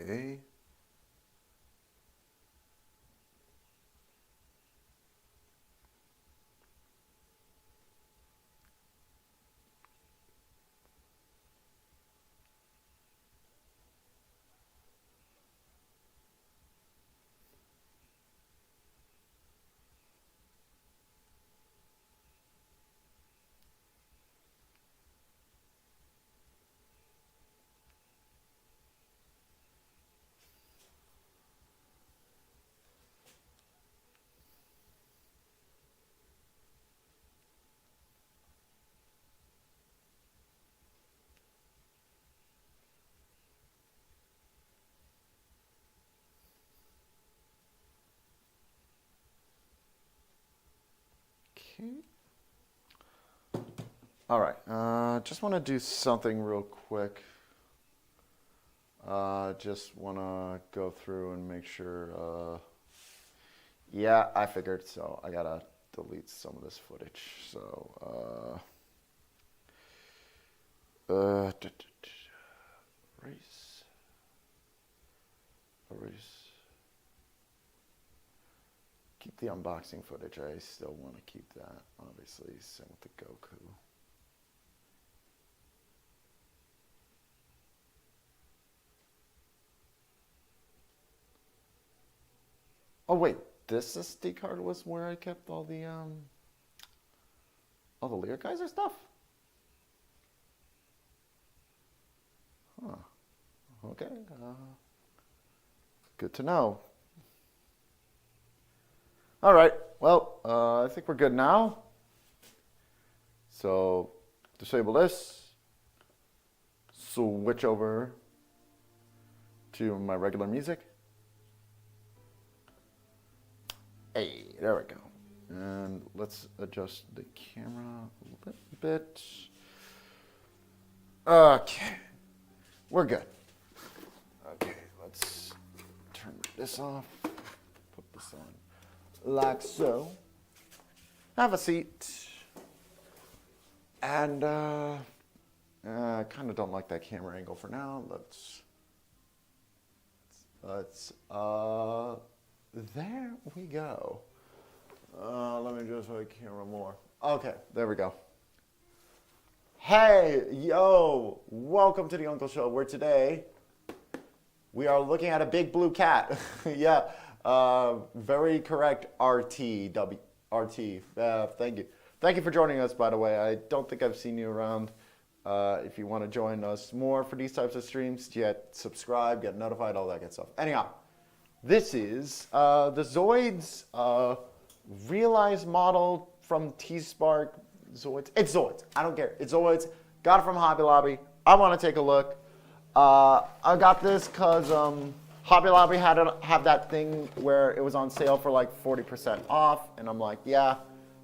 Okay. Okay. All right. Just want to do something real quick. Just want to go through and make sure. Yeah, I figured. So I gotta delete some of this footage. So erase, erase. Keep the unboxing footage. I still want to keep that. Obviously, same with the Goku. Oh wait, this SD card was where I kept all the Liger stuff? Huh. Okay. Good to know. All right. Well, I think we're good now. So disable this. Switch over to my regular music. Hey, there we go. And let's adjust the camera a little bit. Okay, we're good. Okay, let's turn this off. Put this on like so. Have a seat. And I kind of don't like that camera angle for now. There we go. Let me just put the camera more. Okay, there we go. Hey, yo, welcome to the Uncle Show, where today we are looking at a big blue cat. Yeah, very correct, RT. Thank you. Thank you for joining us, by the way. I don't think I've seen you around. If you want to join us more for these types of streams, subscribe, get notified, all that good stuff. Anyhow. This is the Zoids realized model from T-Spark. Zoids. It's Zoids. I don't care. It's Zoids. Got it from Hobby Lobby. I want to take a look. I got this because Hobby Lobby had that thing where it was on sale for like 40% off. And I'm like, yeah,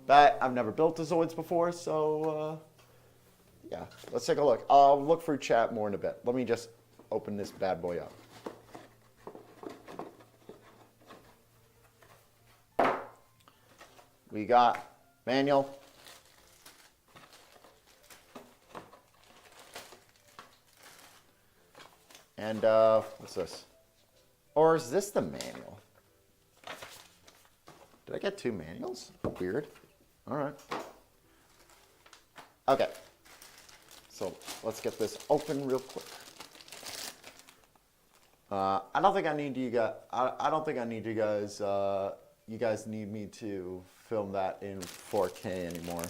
I've never built a Zoids before. So, yeah, let's take a look. I'll look through chat more in a bit. Let me just open this bad boy up. We got manual. And what's this? Or is this the manual? Did I get two manuals? Weird. All right. Okay. So let's get this open real quick. I don't think I need you guys. I don't think I need you guys. You guys need me to film that in 4K anymore.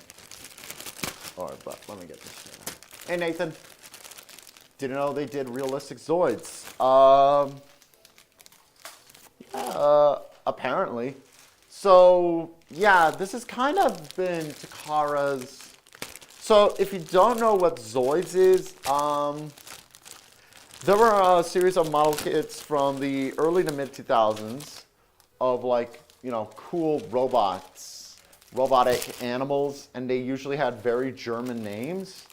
All right, but let me get this here. Hey, Nathan. Didn't know they did realistic Zoids. Apparently. So, yeah, this has kind of been Takara's. So, if you don't know what Zoids is, there were a series of model kits from the early to mid 2000s of like, you know, cool robots, robotic animals, and they usually had very German names.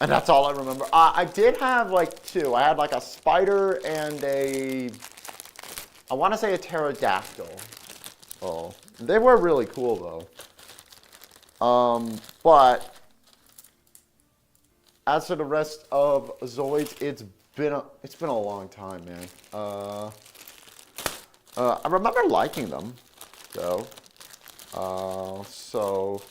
And that's all I remember. I did have like two. I had like a spider and I want to say a pterodactyl. Oh, they were really cool though. But as for the rest of Zoids, it's been a long time, man. I remember liking them, though. So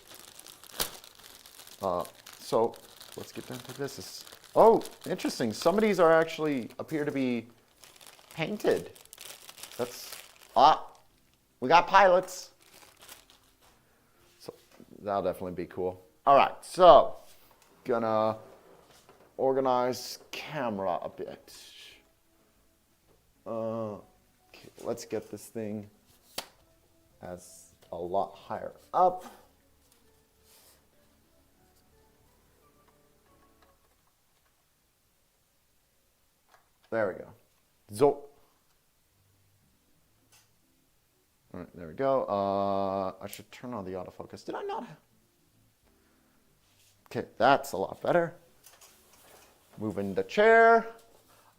let's get down to this. Oh, interesting. Some of these are actually appear to be painted. We got pilots. So that'll definitely be cool. All right, so gonna organize camera a bit. Okay, let's get this thing as a lot higher up. There we go. All right, there we go. I should turn on the autofocus. Did I not? Okay, that's a lot better. Moving the chair.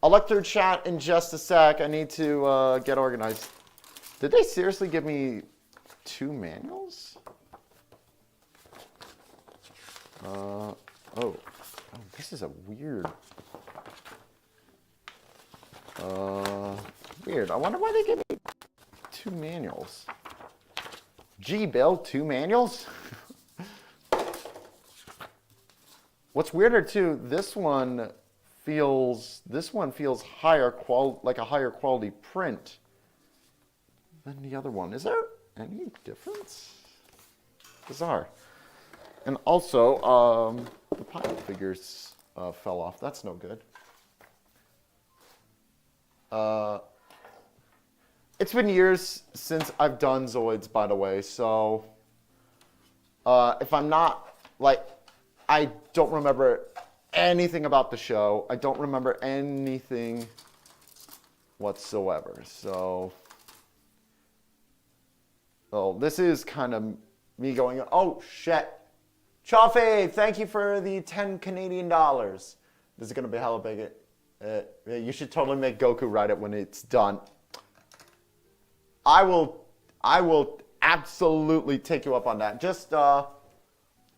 I'll look through chat in just a sec. I need to get organized. Did they seriously give me 2 manuals? Oh, this is a weird. Weird. I wonder why they gave me 2 manuals. Gee, Bill, 2 manuals? What's weirder too, this one feels like a higher quality print than the other one. Is there any difference? Bizarre. And also, the pilot figures fell off. That's no good. It's been years since I've done Zoids, by the way, so if I'm not, like, I don't remember anything about the show. I don't remember anything whatsoever. So this is kind of me going, oh, shit. Chaffee, thank you for the 10 Canadian dollars. This is going to be hella big. You should totally make Goku write it when it's done. I will absolutely take you up on that. Just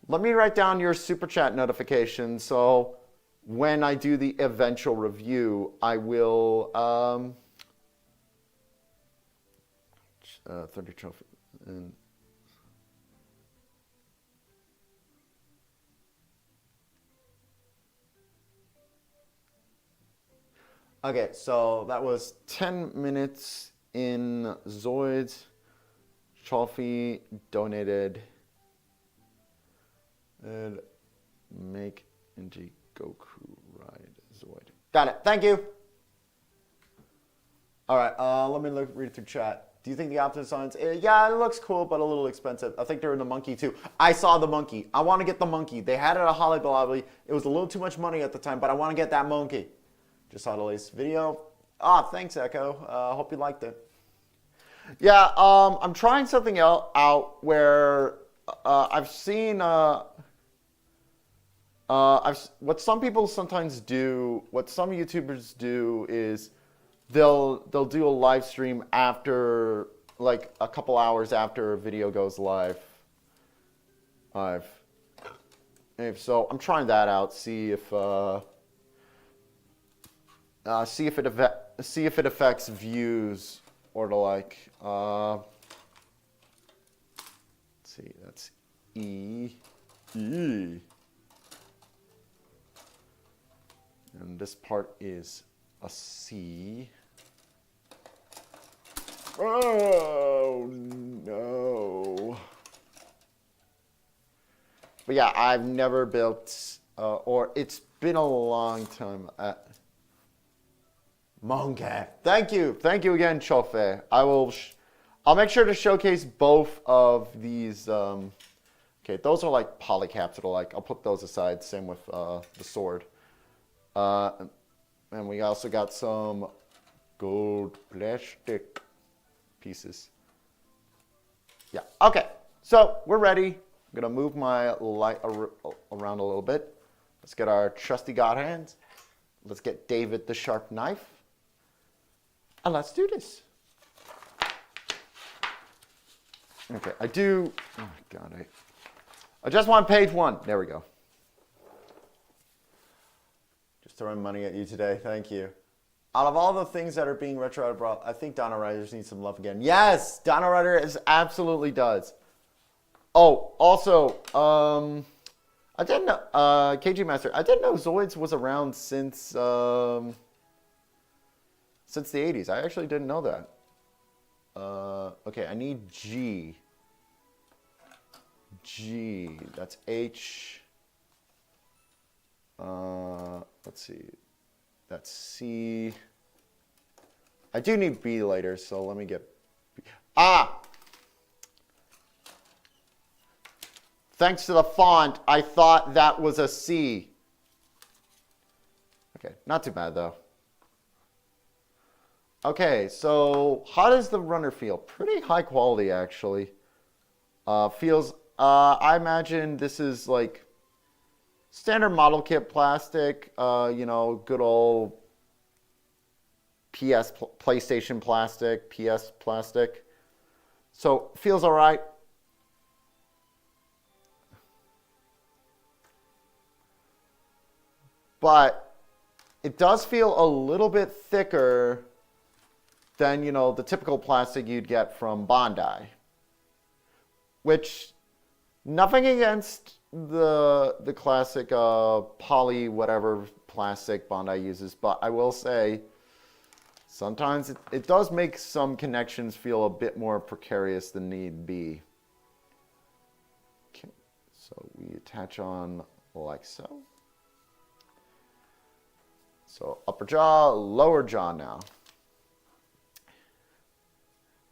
let me write down your super chat notification, so when I do the eventual review, I will 30 trophy and okay, so that was 10 minutes in Zoids. Chalfie donated and make NG Goku ride Zoid. Got it. Thank you. All right. Let me read through chat. Do you think the option designs? Yeah, it looks cool, but a little expensive. I think they're in the monkey too. I saw the monkey. I want to get the monkey. They had it at Hobby Lobby. It was a little too much money at the time, but I want to get that monkey. Just saw the latest video. Thanks, Echo. Hope you liked it. Yeah, I'm trying something out where I've seen what some people sometimes do, what some YouTubers do is they'll do a live stream after, like, a couple hours after a video goes live. So I'm trying that out, see if it affects views or the like. Let's see, that's E. And this part is a C. Oh, no. But yeah, I've never built, or it's been a long time. Monkey. Thank you. Thank you again, Chofe. I'll make sure to showcase both of these. Okay, those are like polycaps that are like, I'll put those aside. Same with the sword. And we also got some gold plastic pieces. Yeah, okay. So we're ready. I'm gonna move my light around a little bit. Let's get our trusty God hands. Let's get David the sharp knife. And let's do this. Okay, I do, oh my God, I just want page 1. There we go. Just throwing money at you today. Thank you. Out of all the things that are being retro brought, I think Dino Riders needs some love again. Yes, Dino Riders absolutely does. Oh, also, I didn't know, KG Master, I didn't know Zoids was around since the 80s. I actually didn't know that. Okay, I need G. G, that's H. Let's see. That's C. I do need B later, so let me get B. Ah! Thanks to the font, I thought that was a C. Okay, not too bad though. Okay, so how does the runner feel? Pretty high quality actually. Feels, I imagine this is like standard model kit plastic, you know, good old PlayStation plastic, PS plastic. So feels all right. But it does feel a little bit thicker than, you know, the typical plastic you'd get from Bandai. Which, nothing against the classic poly whatever plastic Bandai uses, but I will say sometimes it does make some connections feel a bit more precarious than need be. Okay, so we attach on like so. So upper jaw, lower jaw now.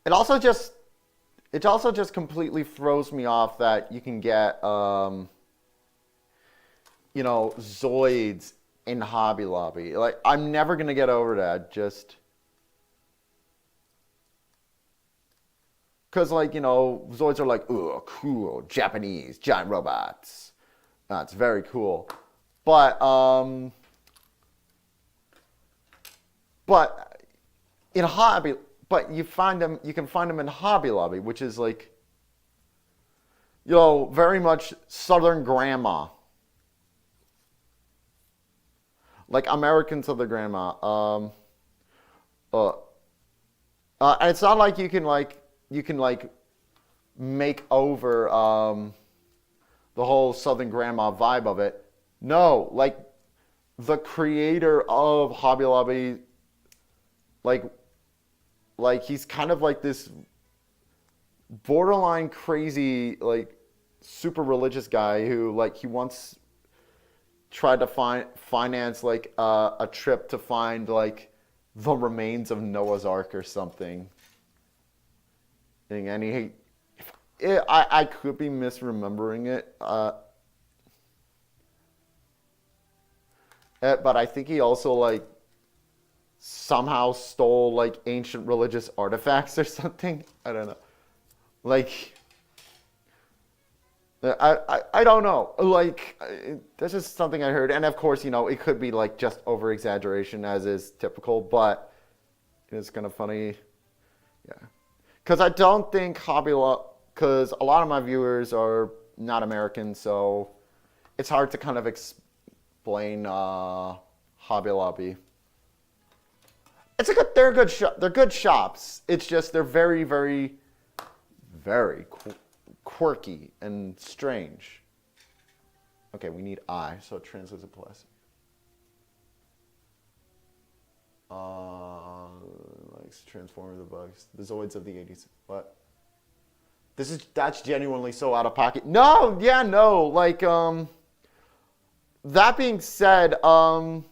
It also just completely throws me off that you can get, you know, Zoids in Hobby Lobby. Like, I'm never going to get over that. Just because, like, you know, Zoids are like, ooh, cool, Japanese, giant robots. It's very cool. But in Hobby... But you can find them in Hobby Lobby, which is like, you know, very much Southern grandma. Like American Southern grandma. And it's not like you can make over the whole Southern grandma vibe of it. No, like the creator of Hobby Lobby, like he's kind of like this borderline crazy, like super religious guy who, like, he once tried to finance like a trip to find like the remains of Noah's Ark or something. And I could be misremembering it, but I think he also like somehow stole like ancient religious artifacts or something. I don't know. Like, I don't know. Like, that's just something I heard. And of course, you know, it could be like just over exaggeration as is typical, but it's kind of funny. Yeah. Because I don't think because a lot of my viewers are not American, so it's hard to kind of explain Hobby Lobby. They're good shops. It's just they're very, very, very quirky and strange. Okay, we need I, so it translates to plastic. Likes transform the bugs. The Zoids of the 80s. What? That's genuinely so out of pocket. No, yeah, no. Like, that being said, from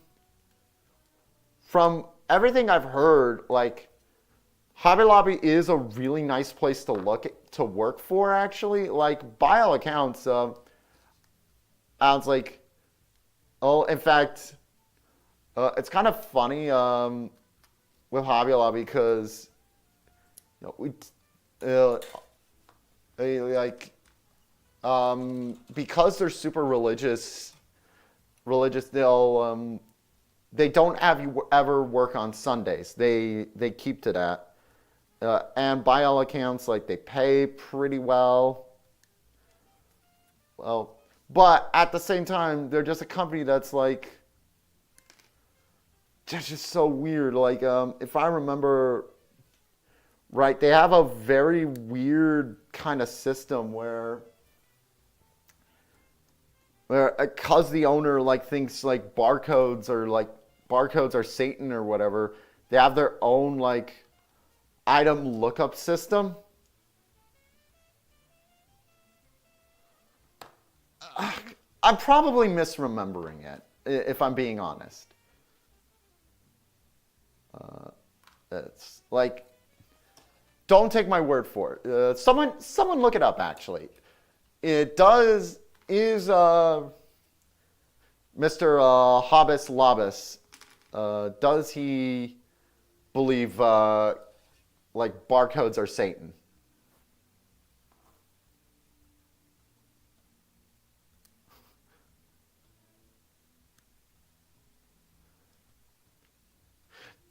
everything I've heard, like, Hobby Lobby is a really nice place to work for, actually. Like, by all accounts, I was like, oh, in fact, it's kind of funny with Hobby Lobby because, you know, because they're super religious, they don't have you ever work on Sundays. They keep to that. And by all accounts, like, they pay pretty well. Well, but at the same time, they're just a company that's like, That's just so weird. Like, if I remember right, they have a very weird kind of system where because the owner like thinks like barcodes are Satan or whatever, they have their own like item lookup system. I'm probably misremembering it, if I'm being honest. It's like, don't take my word for it. Someone look it up. Actually, is Mr. Hobbes Lobis, does he believe like barcodes are Satan?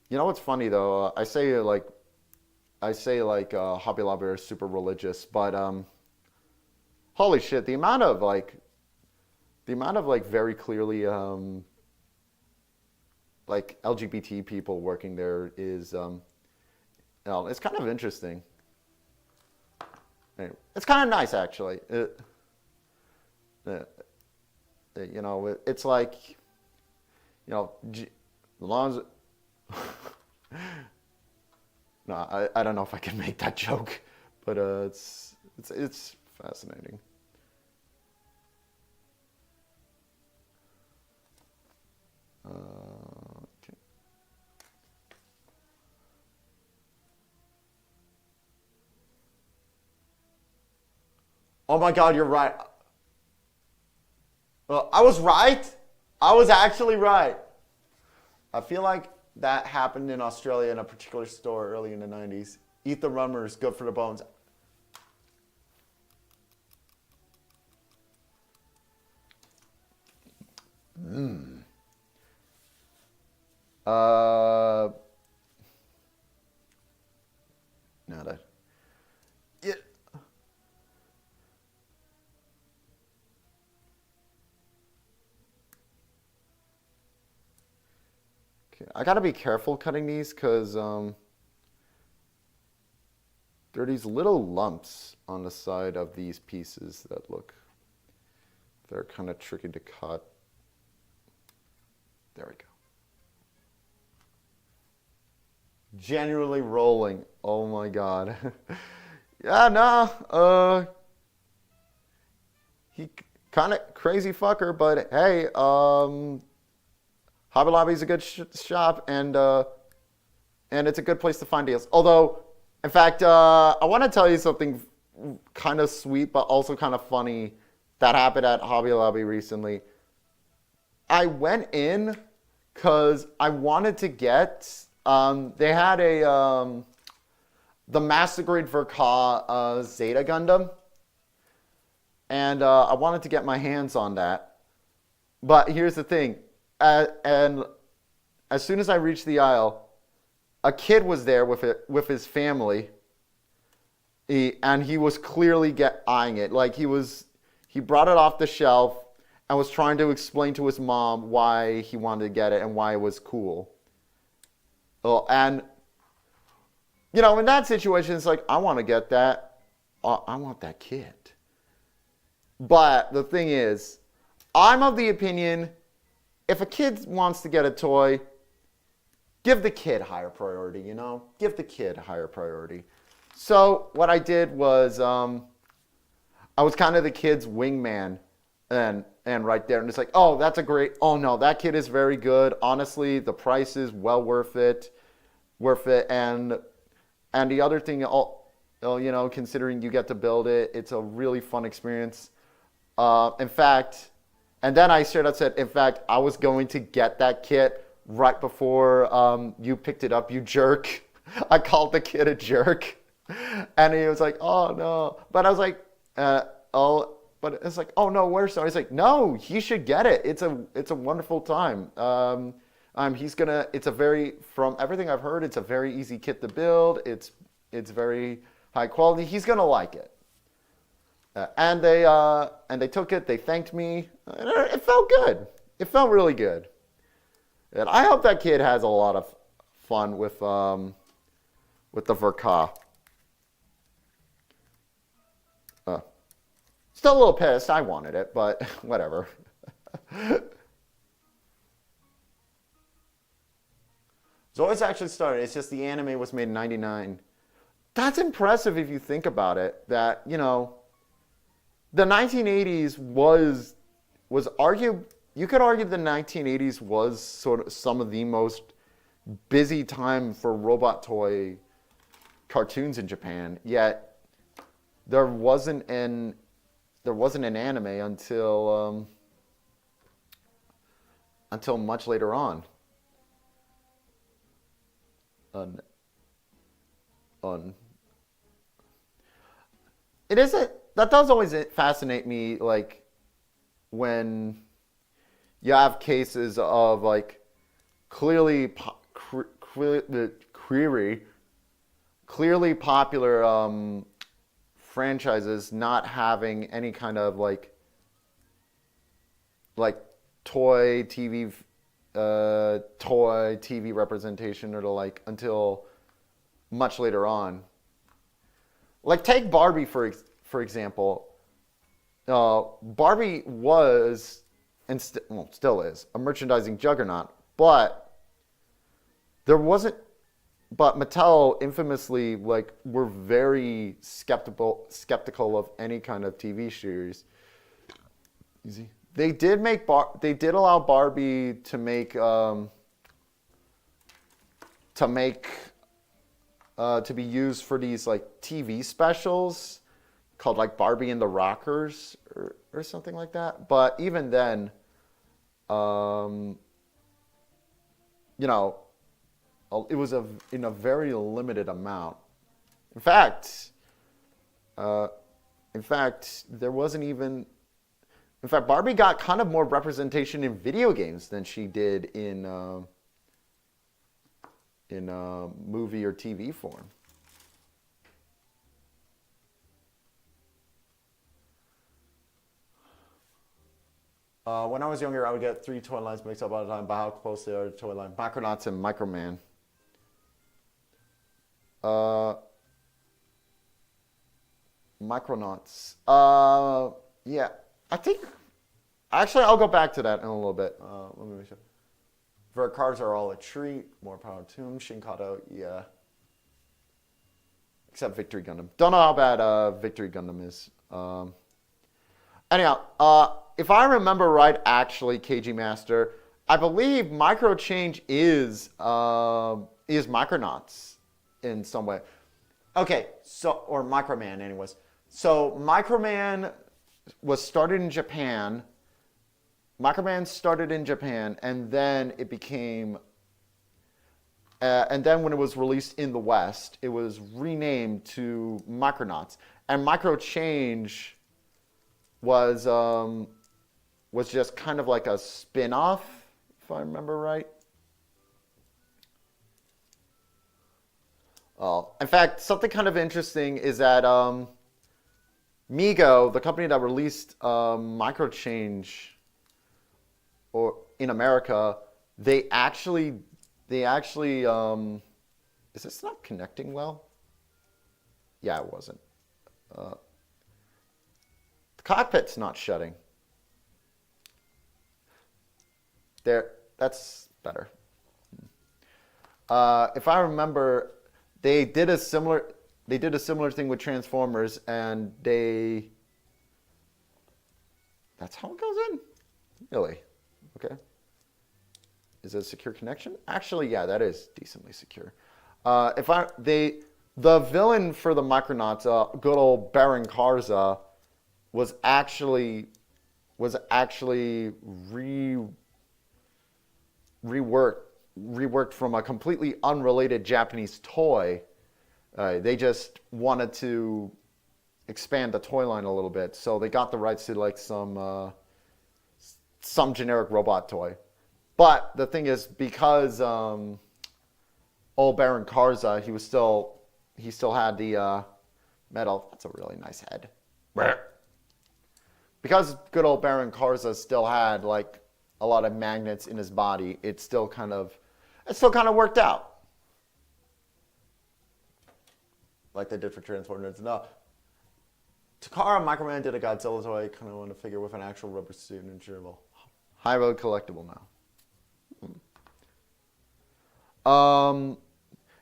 You know what's funny though? I say Hobby Lobby are super religious, but holy shit, the amount of very clearly like LGBT people working there is it's kind of interesting. Anyway, it's kind of nice actually. It's like, as long as no, I don't know if I can make that joke, but it's fascinating. Okay. Oh my God, you're right. I was right. I was actually right. I feel like that happened in Australia in a particular store early in the 90s. Eat the rummers, good for the bones. Nada. Yeah. I gotta be careful cutting these because there are these little lumps on the side of these pieces that they're kind of tricky to cut. There we go. Genuinely rolling. Oh my God. Yeah, no. He kind of crazy fucker, but hey, Hobby Lobby is a good shop, and it's a good place to find deals. Although, in fact, I want to tell you something kind of sweet, but also kind of funny that happened at Hobby Lobby recently. I went in because I wanted to get. They had the Master Grade Verka Zeta Gundam, and I wanted to get my hands on that. But here's the thing. And as soon as I reached the aisle, a kid was there with his family, and he was clearly eyeing it. Like he brought it off the shelf and was trying to explain to his mom why he wanted to get it and why it was cool. And in that situation, it's like I want to get that. I want that kid. But the thing is, I'm of the opinion, if a kid wants to get a toy, give the kid higher priority, Give the kid higher priority. So what I did was I was kind of the kid's wingman and right there. And it's like, oh, that's oh no, that kid is very good. Honestly, the price is well worth it. And the other thing, considering you get to build it, it's a really fun experience. In fact, and then I straight up said, in fact, I was going to get that kit right before you picked it up, you jerk. I called the kid a jerk. And he was like, oh, no. But I was like, but it's like, oh, no, where's so? He's like, no, he should get it. It's a wonderful time. From everything I've heard, it's a very easy kit to build. It's very high quality. He's going to like it. And they took it. They thanked me. It felt good. It felt really good. And I hope that kid has a lot of fun with the Verka. Still a little pissed. I wanted it, but whatever. Zoids actually started. It's just the anime was made in '99. That's impressive if you think about it. That, you know, the 1980s was argued. You could argue the 1980s was sort of some of the most busy time for robot toy cartoons in Japan. Yet there wasn't an anime until much later on. It isn't. That does always fascinate me, like when you have cases of like clearly popular franchises not having any kind of like toy TV representation or like until much later on. Like take Barbie for example. Barbie was and still is a merchandising juggernaut, but Mattel infamously were very skeptical of any kind of TV series. Easy. They did allow Barbie to be used for these like TV specials called like Barbie and the Rockers or something like that. But even then, you know, it was in a very limited amount. In fact, there wasn't even. In fact, Barbie got kind of more representation in video games than she did in movie or TV form. When I was younger, I would get 3 toy lines mixed up all the time by how close they are to toy line. Micronauts and Microman. Micronauts. Yeah. I think, actually, I'll go back to that in a little bit. Let me make sure. Vert cars are all a treat. More power to them. Shinkato, yeah. Except Victory Gundam. Don't know how bad Victory Gundam is. Anyhow, if I remember right, actually, KG Master, I believe Microchange is Micronauts in some way. Okay, so, or Microman, anyways. So, Microman was started in Japan. Microman started in Japan, and then it became, and then when it was released in the West, it was renamed to Micronauts. And Microchange was just kind of like a spin-off, if I remember right. In fact, something kind of interesting is that Mego, the company that released Microchange, or in America, they actually, is this not connecting well? Yeah, it wasn't. The cockpit's not shutting. There, that's better. If I remember, they did a similar thing with Transformers, and that's how it goes in? Really? Okay. Is it a secure connection? Actually, yeah, that is decently secure. The villain for the Micronauts, good old Baron Karza, was actually reworked from a completely unrelated Japanese toy. They just wanted to expand the toy line a little bit, so they got the rights to like some generic robot toy. But the thing is, because old Baron Karza, he still had the metal. That's a really nice head. Because good old Baron Karza still had like a lot of magnets in his body, it still kind of worked out. Like they did for Transformers. No. Takara Microman did a Godzilla toy, kind of want to figure with an actual rubber suit and gerbil. Highly collectible now.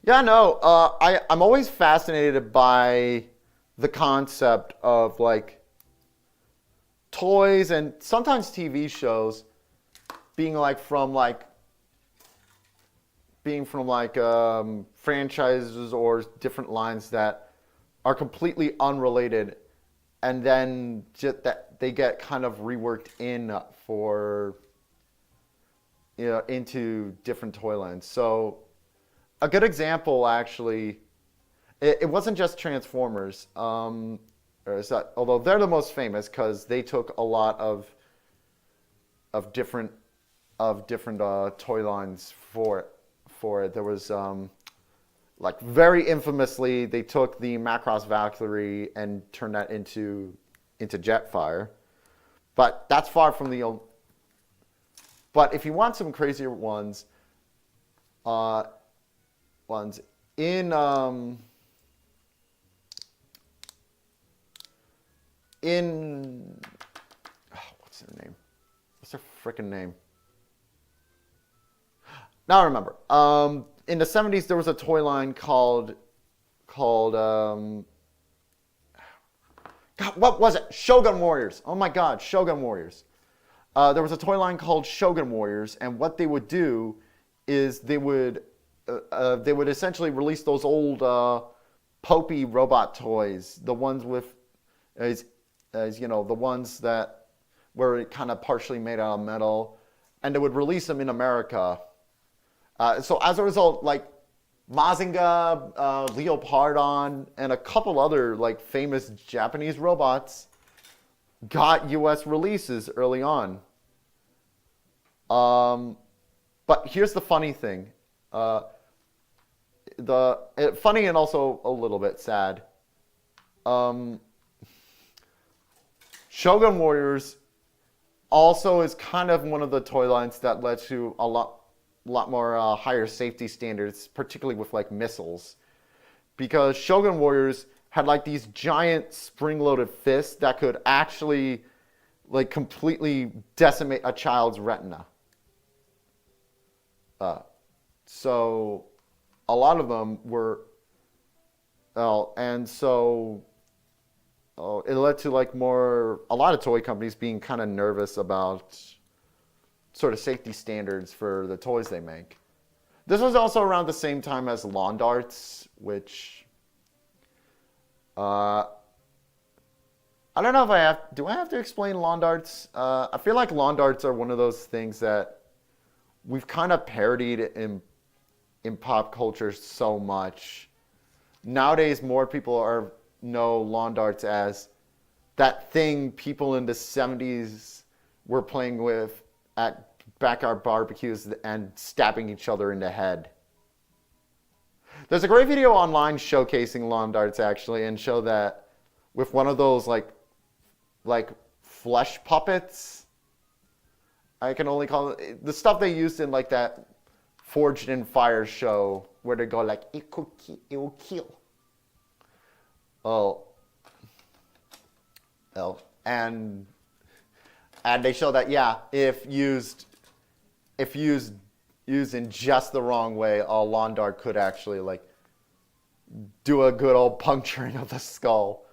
Yeah, no, I'm always fascinated by the concept of like toys and sometimes TV shows being from franchises or different lines that are completely unrelated, and then just that they get kind of reworked into different toy lines. So a good example, actually, it wasn't just Transformers, although they're the most famous because they took a lot of different toy lines for it. There was very infamously, they took the Macross Valkyrie and turned that into Jetfire, but that's far from the old. But if you want some crazier ones, in what's their name? What's their freaking name? Now I remember. In the 70s, there was a toy line called God, what was it? Shogun Warriors. Oh my God, Shogun Warriors. There was a toy line called Shogun Warriors, and what they would do is they would essentially release those old Popey robot toys, the ones with, as you know, the ones that were kind of partially made out of metal, and they would release them in America. So as a result, like Mazinga, Leopardon, and a couple other famous Japanese robots got U.S. releases early on. But here's the funny thing. Funny and also a little bit sad. Shogun Warriors also is kind of one of the toy lines that led to a lot more higher safety standards, particularly with missiles, because Shogun Warriors had these giant spring-loaded fists that could actually completely decimate a child's retina. So a lot of them were, and so it led to a lot of toy companies being kind of nervous about sort of safety standards for the toys they make. This was also around the same time as lawn darts, which I don't know if do I have to explain lawn darts? I feel like lawn darts are one of those things that we've kind of parodied in pop culture so much. Nowadays, more people know lawn darts as that thing people in the 70s were playing with at backyard barbecues and stabbing each other in the head. There's a great video online showcasing lawn darts, actually, and show that with one of those like flesh puppets. I can only call it the stuff they used in that Forged in Fire show where they go it will kill. And they show that if used in just the wrong way, a lawn dart could actually do a good old puncturing of the skull.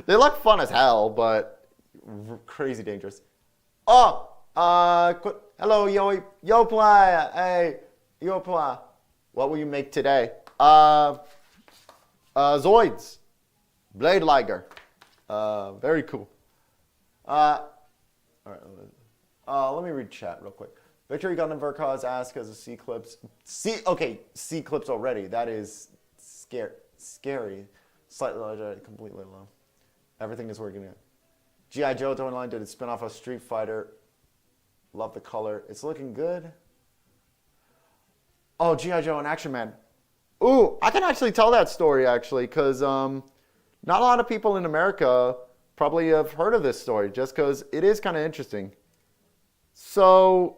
They look fun as hell, but crazy dangerous. Hello, yo playa. Hey, yo playa. What will you make today? Zoids, Blade Liger. Very cool. All right. Let me read chat real quick. Victory Gundam Verkaz asks as a C-Clips. C-Clips already. That is scary. Slightly larger, completely low. Everything is working out. G.I. Joe Toy Line did a spin-off of Street Fighter. Love the color. It's looking good. Oh, G.I. Joe and Action Man. Ooh, I can actually tell that story, actually, because not a lot of people in America probably have heard of this story, just because it is kind of interesting. So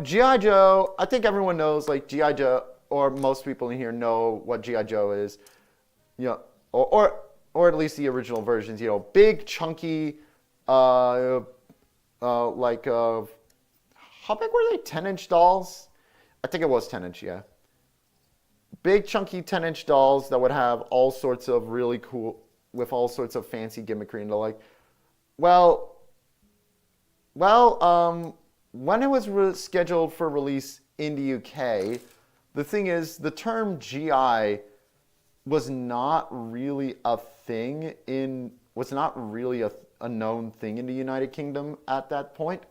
G.I. Joe, I think everyone knows like G.I. Joe, or most people in here know what G.I. Joe is. You know, or at least the original versions, you know, big chunky how big were they? 10-inch dolls? I think it was 10-inch, yeah. Big chunky 10-inch dolls that would have all sorts of really cool, with all sorts of fancy gimmickry, and they're like, when it was scheduled for release in the UK, the thing is, the term GI was not really a thing a known thing in the United Kingdom at that point.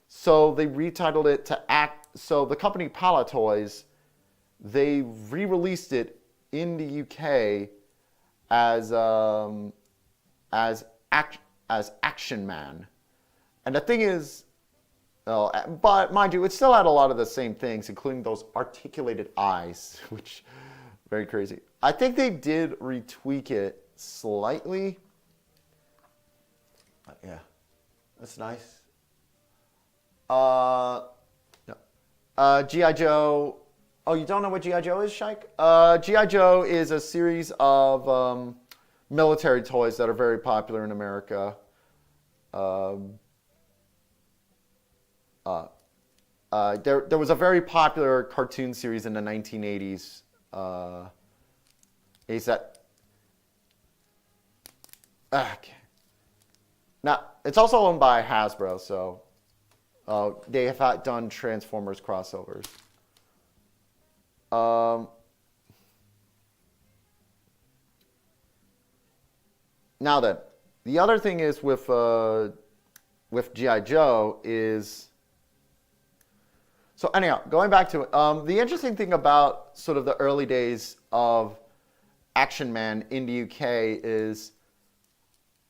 So they retitled it to so the company Palatoys, they re-released it in the UK as Action Man. And the thing is, but mind you, it still had a lot of the same things, including those articulated eyes, which very crazy. I think they did retweak it slightly. Yeah, that's nice. G.I. Joe. Oh, you don't know what G.I. Joe is, Shaik? G.I. Joe is a series of military toys that are very popular in America. There was a very popular cartoon series in the 1980s. Is that? Okay. Now, it's also owned by Hasbro, so they have done Transformers crossovers. Now then, the other thing is with G.I. Joe is, so anyhow, going back to it, the interesting thing about sort of the early days of Action Man in the UK is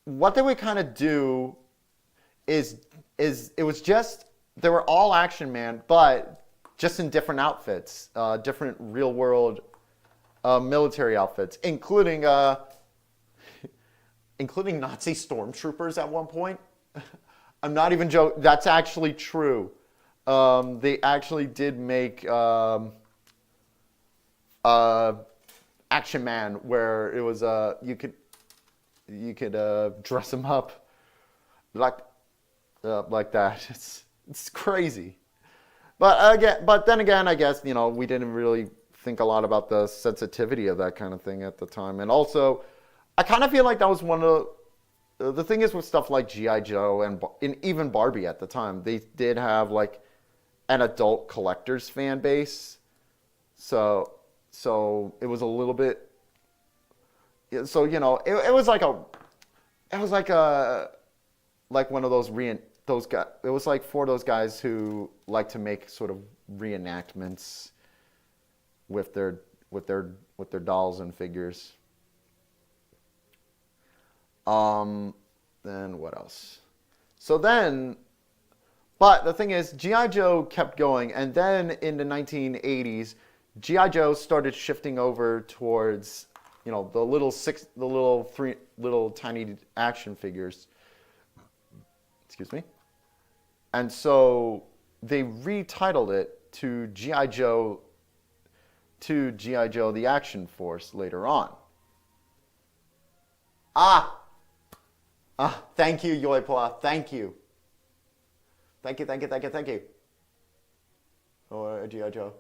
what they would kind of do is it was just, they were all Action Man, but just in different outfits, different real world military outfits, including Nazi stormtroopers at one point. I'm not even joking. That's actually true. They actually did make Action Man, where it was you could dress him up like that. It's crazy. But then again, I guess, you know, we didn't really think a lot about the sensitivity of that kind of thing at the time. And also, I kind of feel like that was one of the thing is with stuff like G.I. Joe and even Barbie at the time, they did have like an adult collector's fan base. So it was a little bit, so, you know, it was like one of those guys. It was like for those guys who like to make sort of reenactments with their dolls and figures. Then what else? So then, but the thing is, G.I. Joe kept going, and then in the 1980s, G.I. Joe started shifting over towards, you know, the little tiny action figures. Excuse me. And so they retitled it to G.I. Joe, the Action Force later on. Thank you, Yoipla. Thank you. Thank you. Oh, G.I. Joe.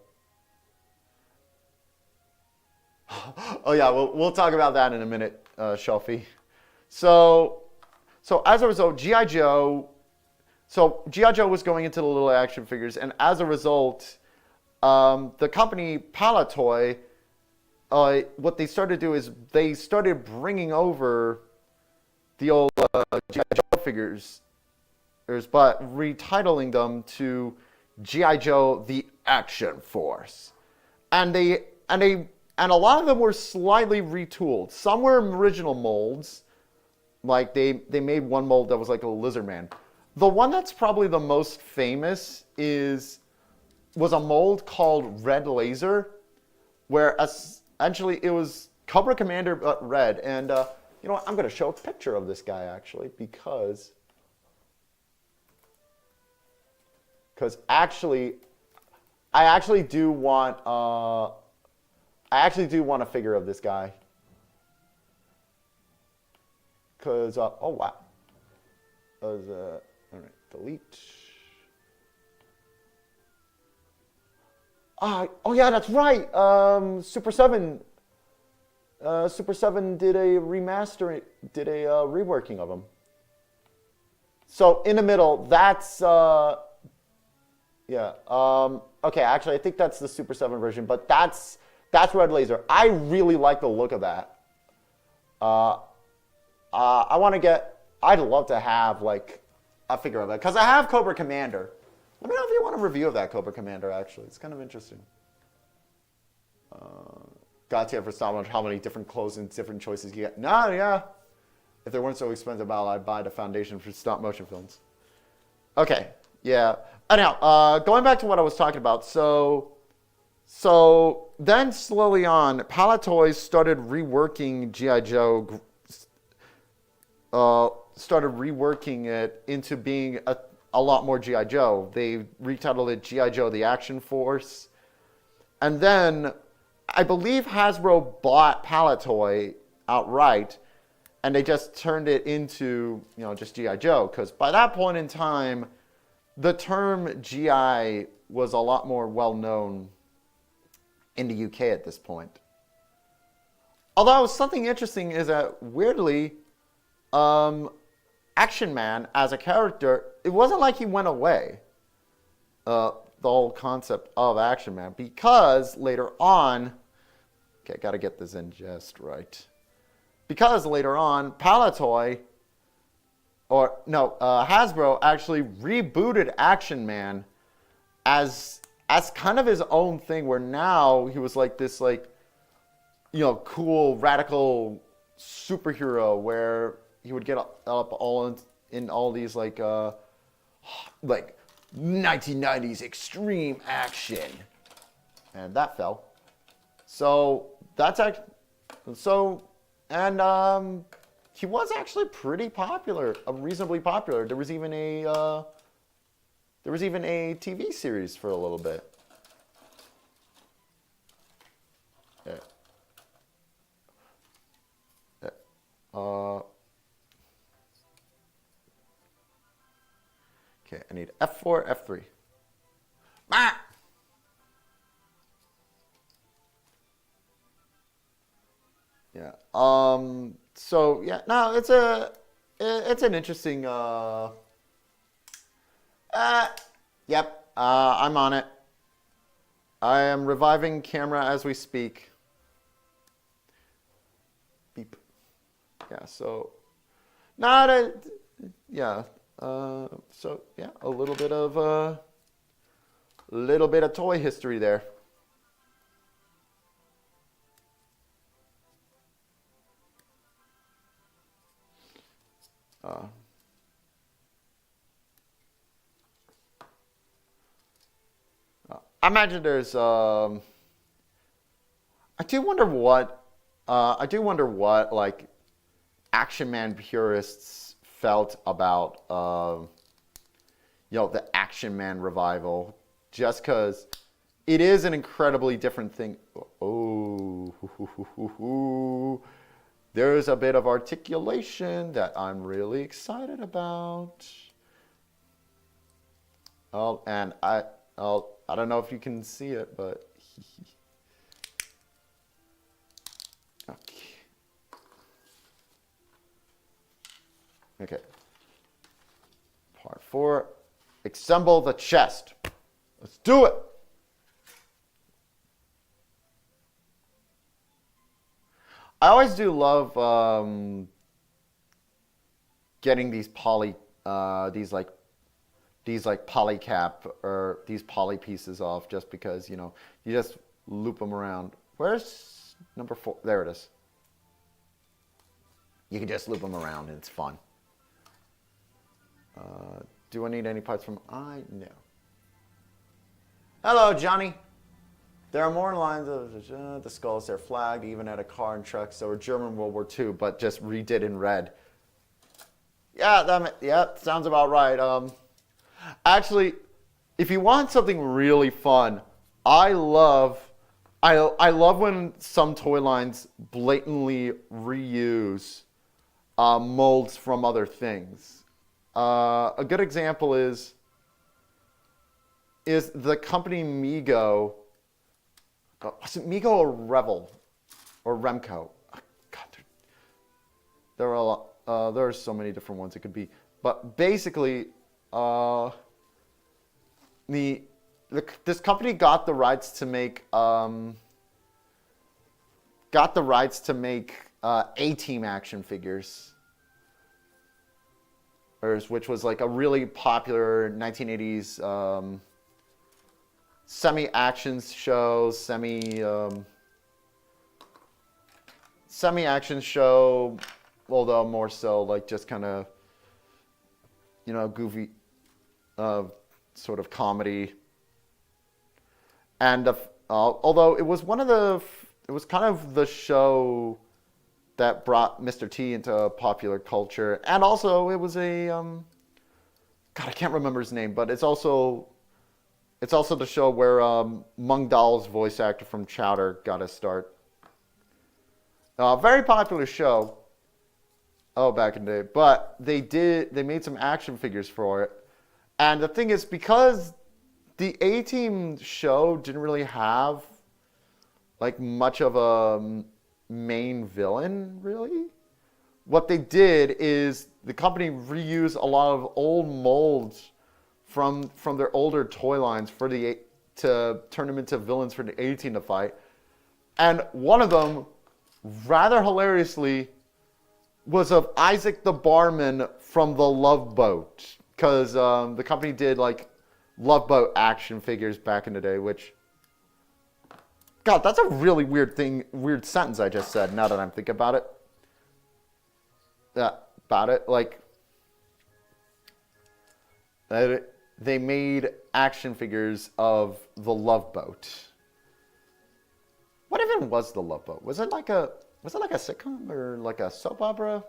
Oh yeah, we'll talk about that in a minute, Shelfie. So as a result, G.I. Joe was going into the little action figures, and as a result, the company Palatoy, what they started to do is they started bringing over the old G.I. Joe figures, but retitling them to G.I. Joe: The Action Force, and a lot of them were slightly retooled. Some were original molds, like they made one mold that was like a lizard man. The one that's probably the most famous was a mold called Red Laser, where essentially it was Cobra Commander but red. And you know what? I'm going to show a picture of this guy actually, because Because I actually do want a figure of this guy. Because oh wow, all right, delete. Oh yeah, that's right. Super 7 did a remaster, did a reworking of him. So in the middle, that's yeah. Okay, actually, I think that's the Super 7 version, but that's Red Laser. I really like the look of that. I'd love to have like a figure of it because I have Cobra Commander. Let me know if you want a review of that Cobra Commander. Actually, it's kind of interesting. Gotcha for stop motion. How many different clothes and different choices you get? No, yeah. If they weren't so expensive, I'd buy the foundation for stop motion films. Okay, yeah. Anyhow, going back to what I was talking about. So then slowly on, Palatoys started reworking G.I. Joe. Started reworking it into being a lot more G.I. Joe. They retitled it G.I. Joe: The Action Force. And then I believe Hasbro bought Palatoy outright, and they just turned it into, just G.I. Joe. Because by that point in time, the term GI was a lot more well-known in the UK at this point. Although something interesting is that, weirdly, Action Man as a character, it wasn't like he went away, the whole concept of Action Man, because later on, okay, gotta get this in just right, because later on, Palatoy, Hasbro actually rebooted Action Man as kind of his own thing, where now he was like this, cool, radical superhero, where he would get up all in all these like 1990s extreme action, and that fell. So that's actually he was actually pretty popular, reasonably popular. There was even a TV series for a little bit. Yeah. Okay, I need F4, F3. Ah! Yeah. So yeah, no, it's an interesting. Yep. I'm on it. I am reviving camera as we speak. Beep. Yeah. So, not a. Yeah. So yeah, a little bit of toy history there. I imagine there's. I do wonder what like Action Man purists felt about the Action Man revival, just because it is an incredibly different thing. Oh, there's a bit of articulation that I'm really excited about. Oh, and I don't know if you can see it, but okay. Part 4, assemble the chest. Let's do it. I always do love getting these polycap or these poly pieces off, just because you just loop them around. Where's number 4? There it is. You can just loop them around and it's fun. Do I need any parts from No. Hello, Johnny. There are more lines of the skulls. They're flagged even at a car and truck. So we're German World War II, but just redid in red. Yeah, sounds about right. Actually, if you want something really fun, I love when some toy lines blatantly reuse molds from other things. A good example is the company Mego. Was it Mego or Revel or Remco? God, there are a lot. There are so many different ones it could be. But basically, this company got the rights to make A-Team action figures, which was like a really popular 1980s semi-action show, semi-action show, although more so like just kind of, goofy, sort of comedy. And although it was it was kind of the show that brought Mr. T into popular culture, and also it was a God, I can't remember his name, but it's also the show where Mung Dahl's voice actor from Chowder got his start. Very popular show. Oh, back in the day. But they made some action figures for it. And the thing is, because the A-Team show didn't really have like much of a main villain, really. What they did is the company reused a lot of old molds from their older toy lines to turn them into villains for the A-Team to fight. And one of them, rather hilariously, was of Isaac the Barman from The Love Boat, because the company did like Love Boat action figures back in the day, which, God, that's a really weird sentence I just said, now that I'm thinking about it. Like, they made action figures of The Love Boat. What even was The Love Boat? Was it like a sitcom or like a soap opera?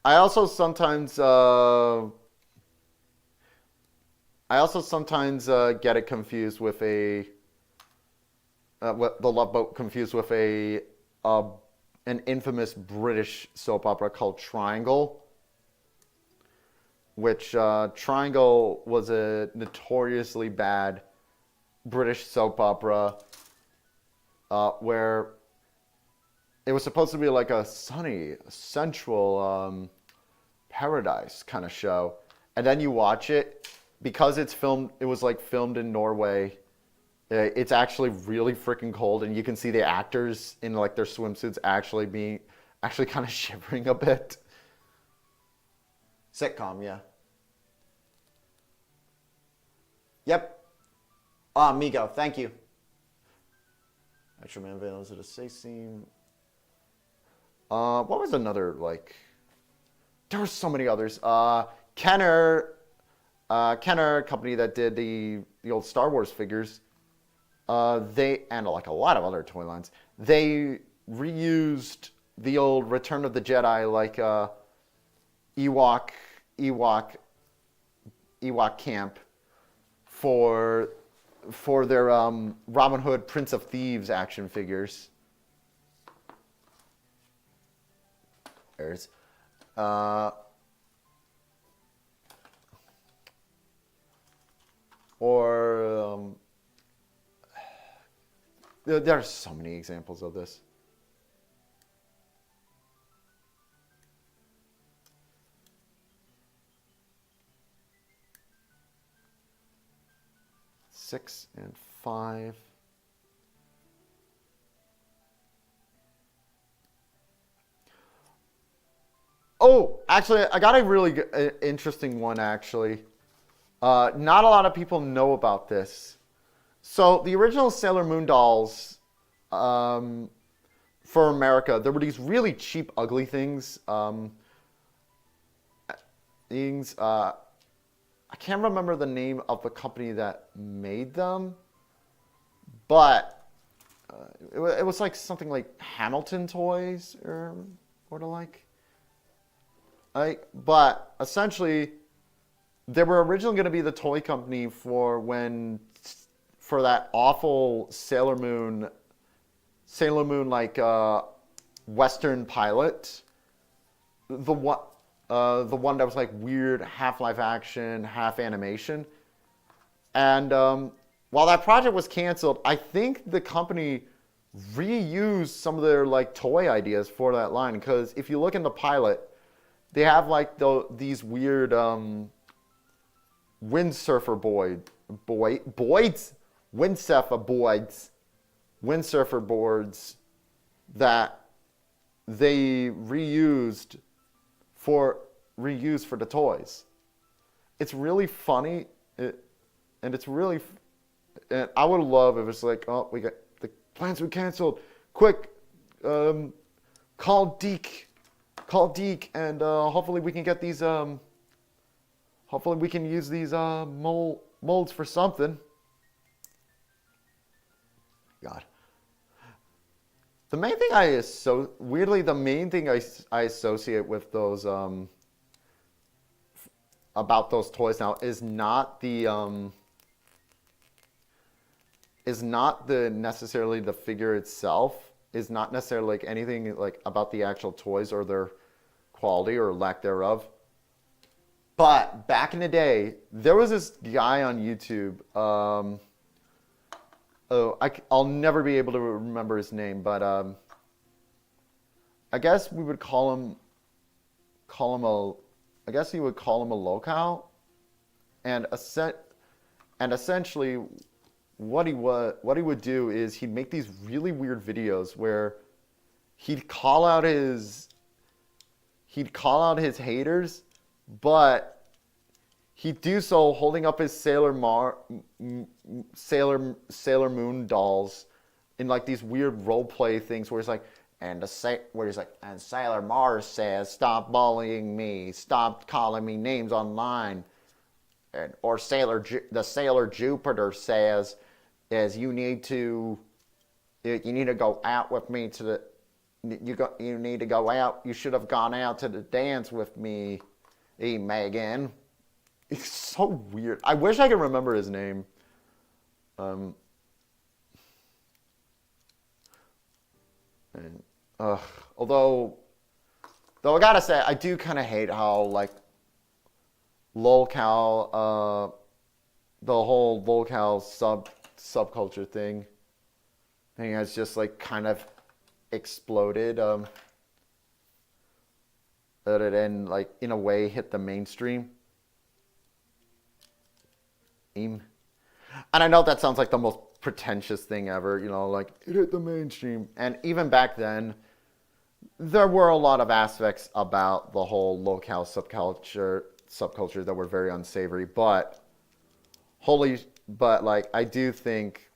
I also sometimes get it confused with the Love Boat confused with an infamous British soap opera called Triangle, which Triangle was a notoriously bad British soap opera where it was supposed to be like a sunny, sensual paradise kind of show. And then you watch it, because it was like filmed in Norway. It's actually really freaking cold, and you can see the actors in like their swimsuits actually kind of shivering a bit. Sitcom, yeah. Yep. Migo, thank you. Extra Man Veils at a Say Scene. What was another, like, there were so many others. Kenner, company that did the old Star Wars figures, and like a lot of other toy lines, they reused the old Return of the Jedi, like Ewok camp for their Robin Hood Prince of Thieves action figures. There's there are so many examples of this. Six and five. Oh, actually, I got a really interesting one, actually. Not a lot of people know about this. So the original Sailor Moon dolls for America, there were these really cheap, ugly things. I can't remember the name of the company that made them, but it was like something like Hamilton Toys or the like. But essentially, they were originally going to be the toy company for that awful Sailor Moon like Western pilot, the one that was like weird, half live action, half animation, and while that project was canceled, I think the company reused some of their like toy ideas for that line, because if you look in the pilot, they have like these weird windsurfer boards that they reused for the toys. It's really funny, and I would love if it's like, oh, we got the plans were canceled. Quick, call Deke, and hopefully we can get these. Hopefully we can use these molds for something. God. The main thing I associate with those about those toys now is not the necessarily the figure itself, is not necessarily like anything like about the actual toys or their quality or lack thereof. But back in the day, there was this guy on YouTube. I'll never be able to remember his name, but I guess we would call him I guess he would call him a locale, and essentially what he would do is he'd make these really weird videos where he'd call out his haters, but he'd do so holding up his Sailor Moon dolls in like these weird role play things where he's like, and Sailor Mars says, "Stop bullying me, stop calling me names online," or the Sailor Jupiter says, you need to go out with me to the you need to go out. You should have gone out to the dance with me, Megan. It's so weird. I wish I could remember his name. Although I gotta say, I do kind of hate how like lolcow, the whole lolcow subculture thing has just like kind of exploded. And like in a way hit the mainstream. And I know that sounds like the most pretentious thing ever, like it hit the mainstream. And even back then, there were a lot of aspects about the whole lolcow subculture that were very unsavory. But like I do think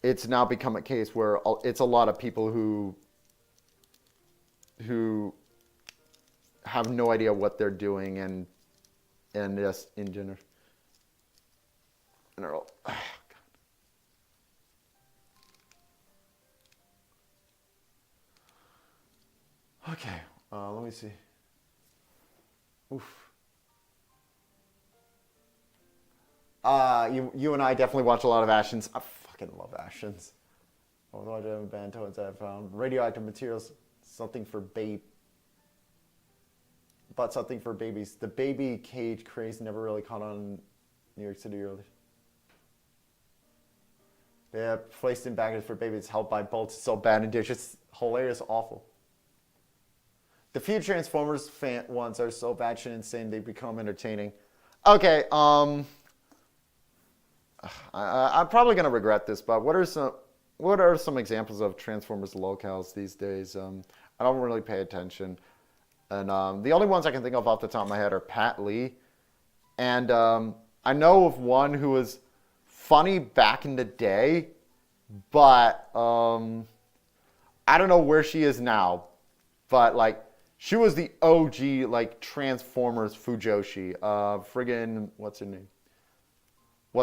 it's now become a case where it's a lot of people who have no idea what they're doing and just in general. Oh, God. Okay, let me see. Oof. You and I definitely watch a lot of Ashens. I fucking love Ashens. Although I haven't banned toads, I found radioactive materials, something for babies. The baby cage craze never really caught on in New York City early. Yeah, placed in packages for babies held by bolts. It's so bad and just hilarious, awful. The few Transformers ones are so batshit insane they become entertaining. Okay, I'm probably gonna regret this, but what are some examples of Transformers locales these days? I don't really pay attention, and the only ones I can think of off the top of my head are Pat Lee, and I know of one who was funny back in the day, but I don't know where she is now, but like she was the OG like Transformers Fujoshi. Friggin' what's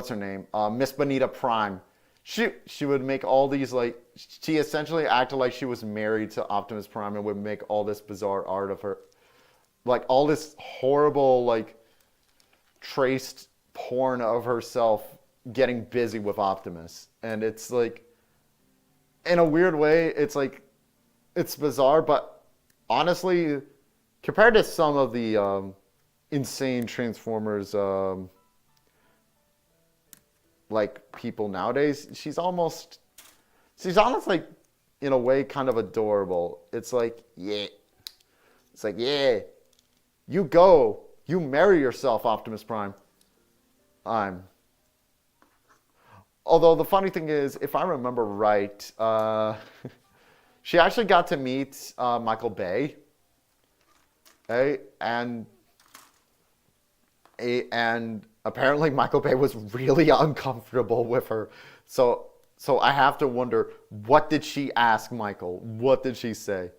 her name? Miss Bonita Prime. she would make all these like she essentially acted like she was married to Optimus Prime and would make all this bizarre art of her, like all this horrible like traced porn of herself getting busy with Optimus. And it's like, in a weird way, it's like, it's bizarre, but honestly, compared to some of the insane Transformers like people nowadays, she's honestly, in a way, kind of adorable. It's like, yeah. It's like, yeah. You go. You marry yourself, Optimus Prime. Although the funny thing is, if I remember right, she actually got to meet Michael Bay. And apparently Michael Bay was really uncomfortable with her. So I have to wonder, what did she ask Michael? What did she say?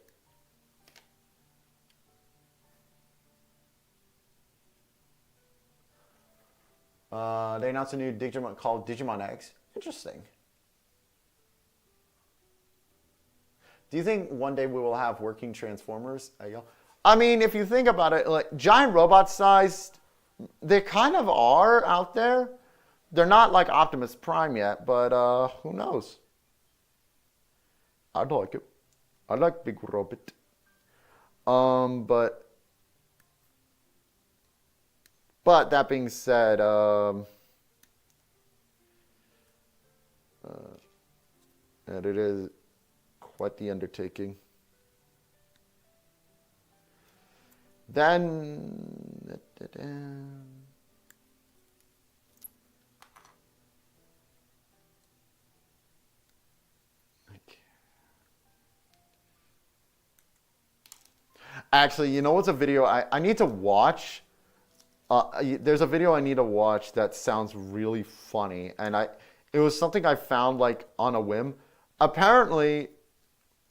They announced a new Digimon called Digimon X. Interesting. Do you think one day we will have working Transformers? I mean, if you think about it, like giant robot sized, they kind of are out there. They're not like Optimus Prime yet, but who knows? I'd like it. I like big robot. But that being said, and it is quite the undertaking. Then, actually, you know what's a video I need to watch? There's a video I need to watch that sounds really funny, and it was something I found like on a whim. Apparently,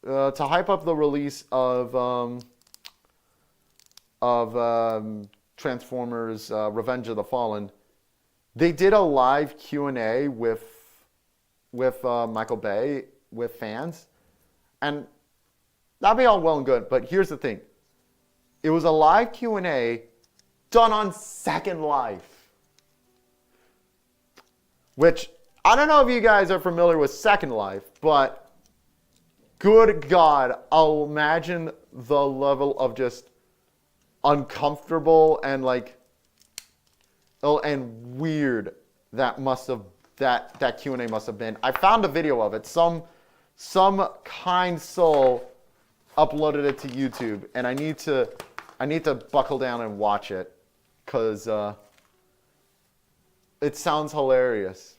to hype up the release of Transformers: Revenge of the Fallen, they did a live Q&A with Michael Bay with fans, and that'd be all well and good. But here's the thing: it was a live Q&A done on Second Life, which I don't know if you guys are familiar with Second Life, but good God, I'll imagine the level of just uncomfortable and like and weird that Q&A must have been. I found a video of it. Some kind soul uploaded it to YouTube, and I need to buckle down and watch it because it sounds hilarious.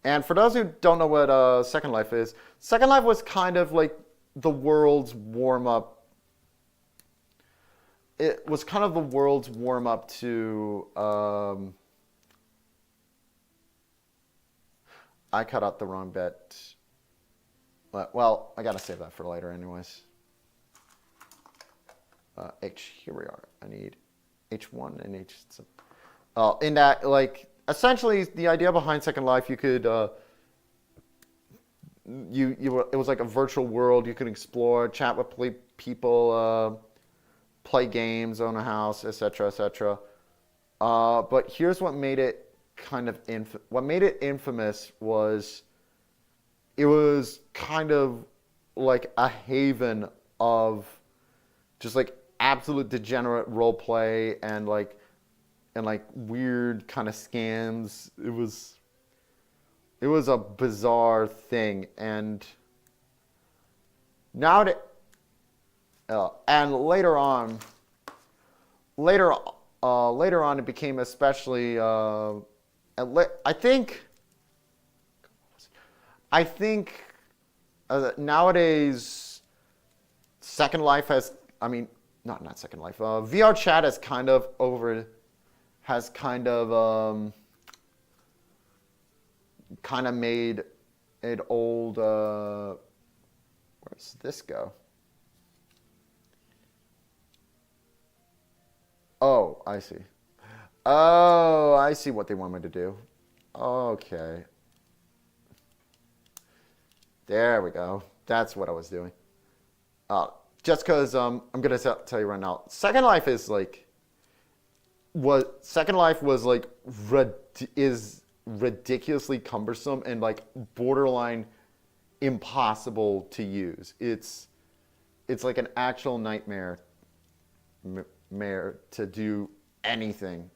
And for those who don't know what Second Life is, Second Life was kind of like the world's warm-up. It was kind of the world's warm-up to... I cut out the wrong bit. Well, I gotta save that for later anyways. Here we are. I need H1 and H... in that, like... Essentially, the idea behind Second Life, you could, it was like a virtual world. You could explore, chat with people, play games, own a house, etc., etc. But here's what made it kind of infamous was it was kind of like a haven of just like absolute degenerate role play and like weird kind of scams. It was a bizarre thing, and now and later on it became especially I think nowadays Second Life has, I mean, not Second Life, VR chat has kind of made it old. Where does this go? I see. Oh, I see what they want me to do. Okay. There we go. That's what I was doing. Just because I'm gonna tell you right now, Second Life is like is ridiculously cumbersome and like borderline impossible to use. It's like an actual nightmare to do anything.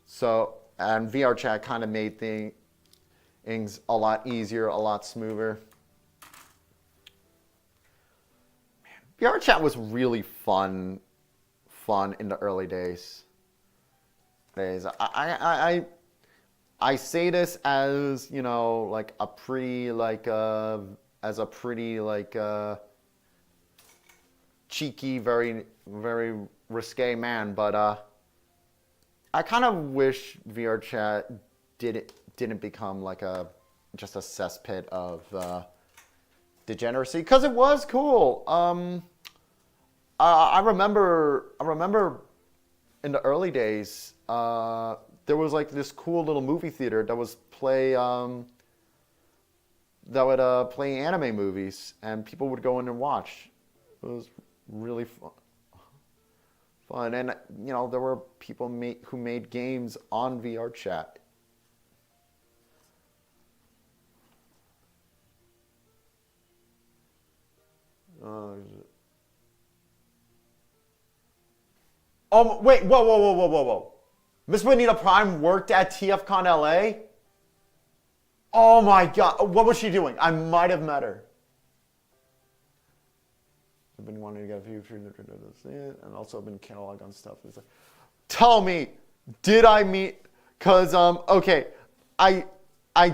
So, and VR chat kind of made things a lot easier, a lot smoother. Man, VR chat was really fun in the early days. I say this as, you know, like a pretty cheeky, very, very risque man, but I kind of wish VR chat didn't become like just a cesspit of degeneracy, because it was cool. I remember in the early days, there was like this cool little movie theater that would play anime movies, and people would go in and watch. It was really fun, and you know, there were people who made games on VR chat. Wait, whoa. Miss Bonita Prime worked at TFCon LA? Oh my God, what was she doing? I might have met her. I've been wanting to get a few, and also been catalog on stuff. Tell me, did I meet? Cause okay, I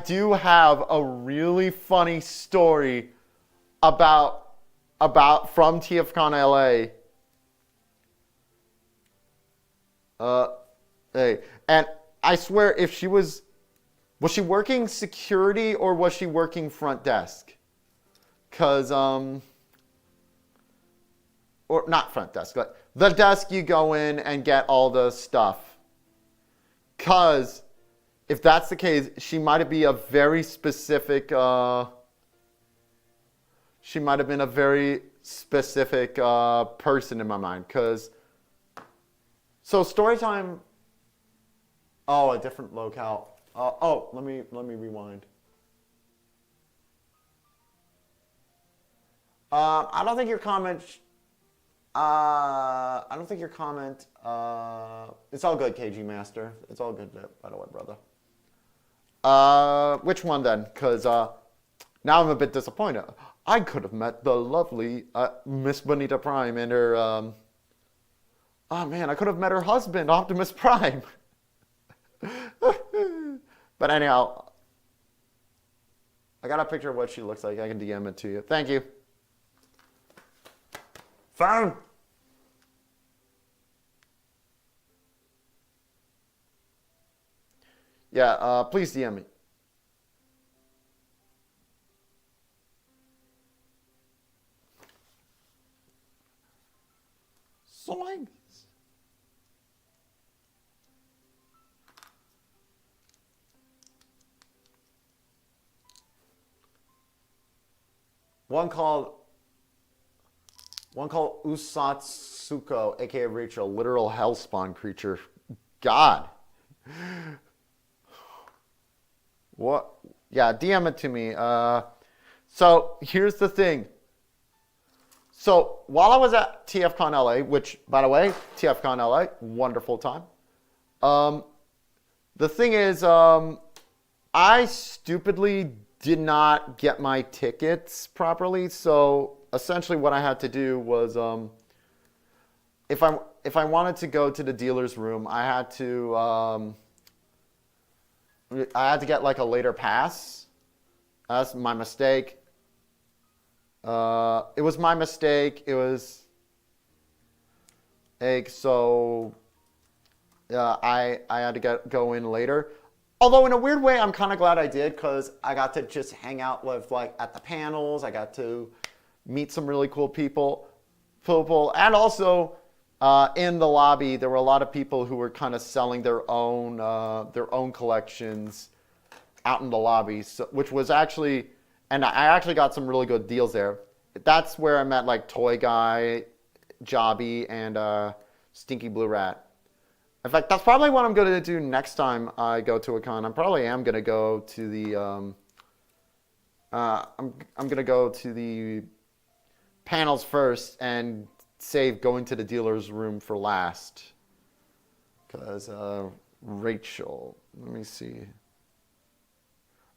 do have a really funny story about from TFCon LA. Hey, and I swear, if she was she working security or was she working front desk? Cause or not front desk, but the desk you go in and get all the stuff. Cause if that's the case, she might be a very specific. She might have been a very specific person in my mind. Cause so story time. Oh, a different locale. Let me rewind. I don't think your comment. I don't think your comment. It's all good, KG Master. It's all good, by the way, brother. Which one then? Because now I'm a bit disappointed. I could have met the lovely Miss Bonita Prime and her. Oh man, I could have met her husband, Optimus Prime. But anyhow, I got a picture of what she looks like. I can DM it to you. Thank you. Phone. Yeah, please DM me. Zoids. One called Usatsuko, aka Rachel, literal hellspawn creature. God. What? Yeah, DM it to me. So here's the thing. So while I was at TFCon LA, which, by the way, TFCon LA, wonderful time. The thing is, I stupidly did not get my tickets properly. So essentially what I had to do was, if I wanted to go to the dealer's room, I had to get like a later pass. That's my mistake. It was my mistake. It was so I had to go in later. Although in a weird way, I'm kind of glad I did, because I got to just hang out with, like, at the panels. I got to meet some really cool people, and also in the lobby, there were a lot of people who were kind of selling their own collections out in the lobby, so, which was actually, and I actually got some really good deals there. That's where I met like Toy Guy, Jobby, and Stinky Blue Rat. In fact, that's probably what I'm going to do next time I go to a con. I probably am going to go to the I'm going to go to the panels first and save going to the dealer's room for last. Because Rachel, let me see.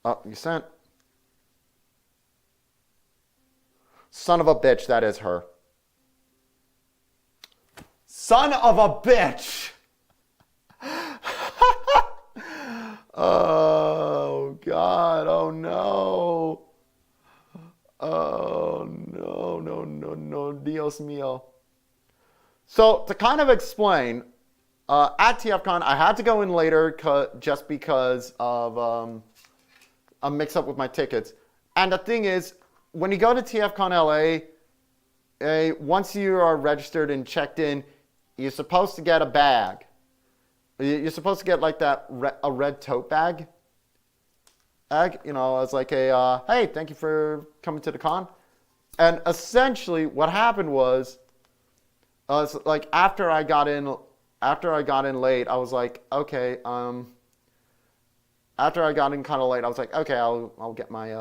Oh, you sent. Son of a bitch, that is her. Son of a bitch! Oh, God. Oh, no. Oh, no, Dios mío. So, to kind of explain, at TFCon, I had to go in later just because of a mix-up with my tickets. And the thing is, when you go to TFCon LA, once you are registered and checked in, you're supposed to get a bag. You're supposed to get like that a red tote bag. You know, it's like a hey, thank you for coming to the con. And essentially, what happened was, like after I got in late, I was like, okay. After I got in kind of late, I was like, okay, I'll get my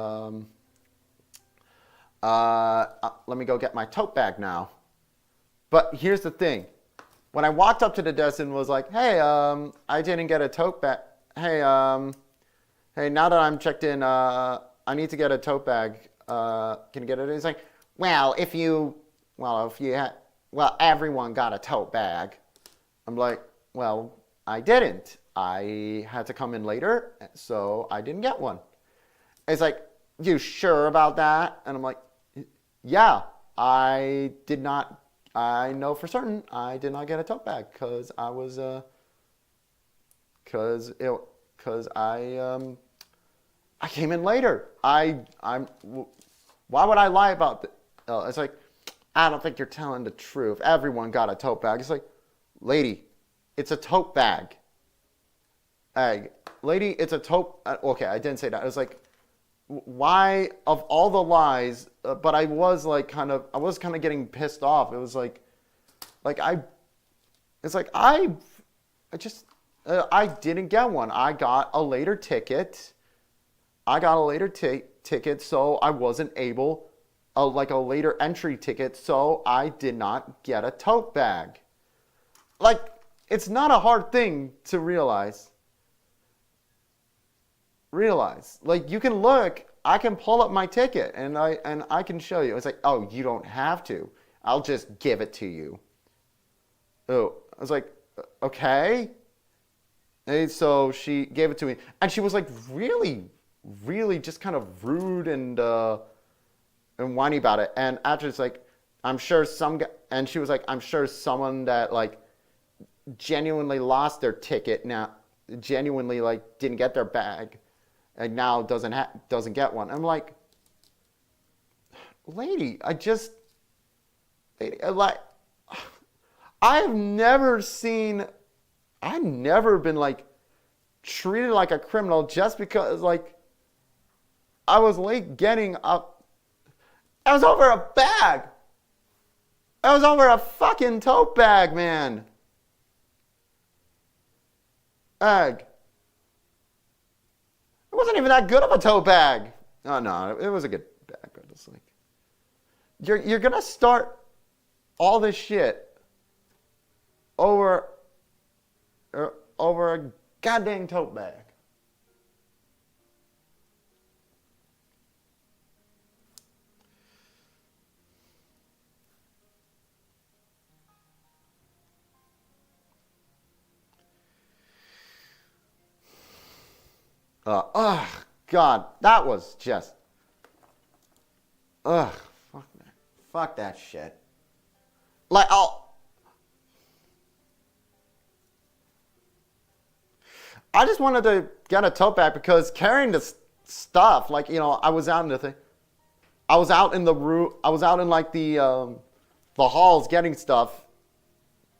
let me go get my tote bag now. But here's the thing. When I walked up to the desk and was like, hey, I didn't get a tote bag. Hey, hey, now that I'm checked in, I need to get a tote bag. Can you get it? He's like, well, everyone got a tote bag. I'm like, well, I didn't. I had to come in later, so I didn't get one. It's like, you sure about that? And I'm like, yeah, I did not. I know for certain I did not get a tote bag because I was I came in later. Why would I lie about it? It's like, I don't think you're telling the truth. Everyone got a tote bag. It's like, lady, it's a tote bag. Lady, it's a tote. Okay, I didn't say that. It was like, why of all the lies? But I was like kind of getting pissed off. It was like I didn't get one. I got a later ticket. Ticket, so I wasn't able, like a later entry ticket, so I did not get a tote bag. Like, it's not a hard thing to realize. Like, you can look, I can pull up my ticket and I can show you. It's like, oh, you don't have to. I'll just give it to you. Oh, I was like, okay. And so she gave it to me, and she was like really just kind of rude and whiny about it. And after, it's like, I'm sure and she was like, I'm sure someone that like genuinely lost their ticket now, genuinely like didn't get their bag, and now doesn't get one. I'm like, lady, I've never been like treated like a criminal just because like I was late getting up. I was over a bag. I was over a fucking tote bag, man. It wasn't even that good of a tote bag. Oh no, it was a good bag, but it's like you're gonna start all this shit over a goddamn tote bag. God, that was just, fuck that shit. Like, I just wanted to get a tote bag because carrying this stuff, like, you know, I was out in like the halls getting stuff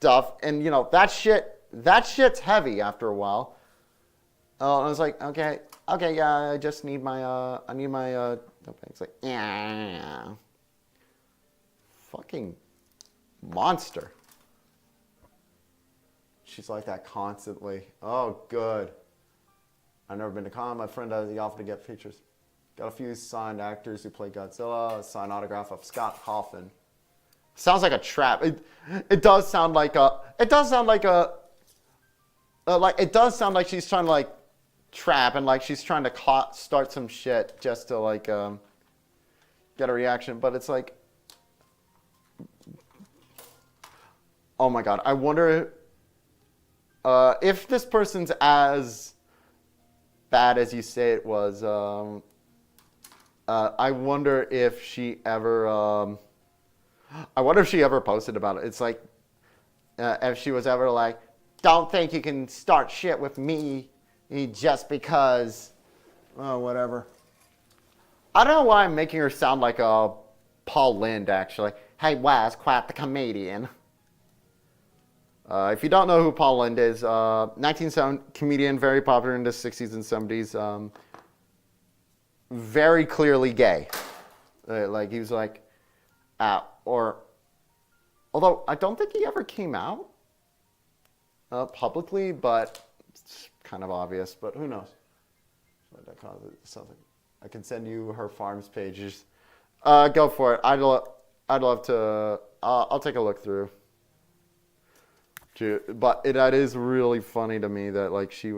stuff, and you know that shit's heavy after a while. I was like, okay, yeah, I just need my it's like, yeah, fucking monster. She's like that constantly. Oh, good. I've never been to con. My friend does. He offered to get features. Got a few signed actors who play Godzilla. Signed autograph of Scott Cawthon. Sounds like a trap. It does sound like a. It does sound like a. It does sound like she's trying to like trap and like she's trying to start some shit just to like get a reaction. But it's like, oh my god! I wonder if this person's as bad as you say it was. I wonder if she ever. I wonder if she ever posted about it. It's like if she was ever like, "Don't think you can start shit with me just because." Oh, whatever. I don't know why I'm making her sound like a Paul Lynde. Actually, hey Wes, quite the comedian. If you don't know who Paul Lynde is, 1970 comedian, very popular in the 60s and 70s. Very clearly gay. Like he was like, although I don't think he ever came out publicly, but it's kind of obvious. But who knows? Something. I can send you her farms pages. Go for it. I'd love to. I'll take a look through. But that is really funny to me that like she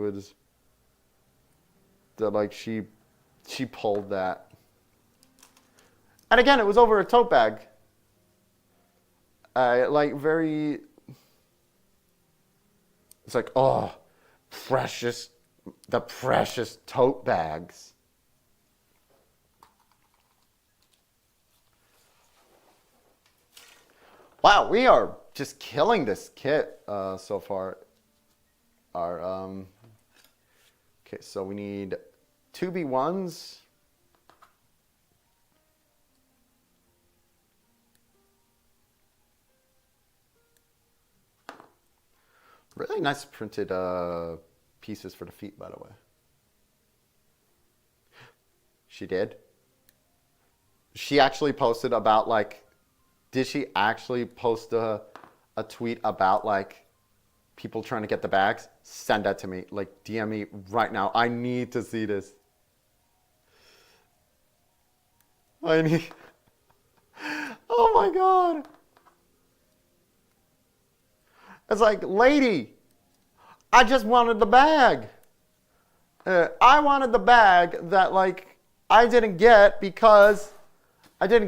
pulled that. And again, it was over a tote bag. It's like, oh, the precious tote bags. Wow, we are just killing this kit so far. Okay, so we need 2B1s. Really nice printed pieces for the feet, by the way. She did. She actually posted about like, did she actually post a tweet about like people trying to get the bags? Send that to me. Like DM me right now. I need to see this. Oh my god. It's like, lady, I just wanted the bag. I wanted the bag that like I didn't get because I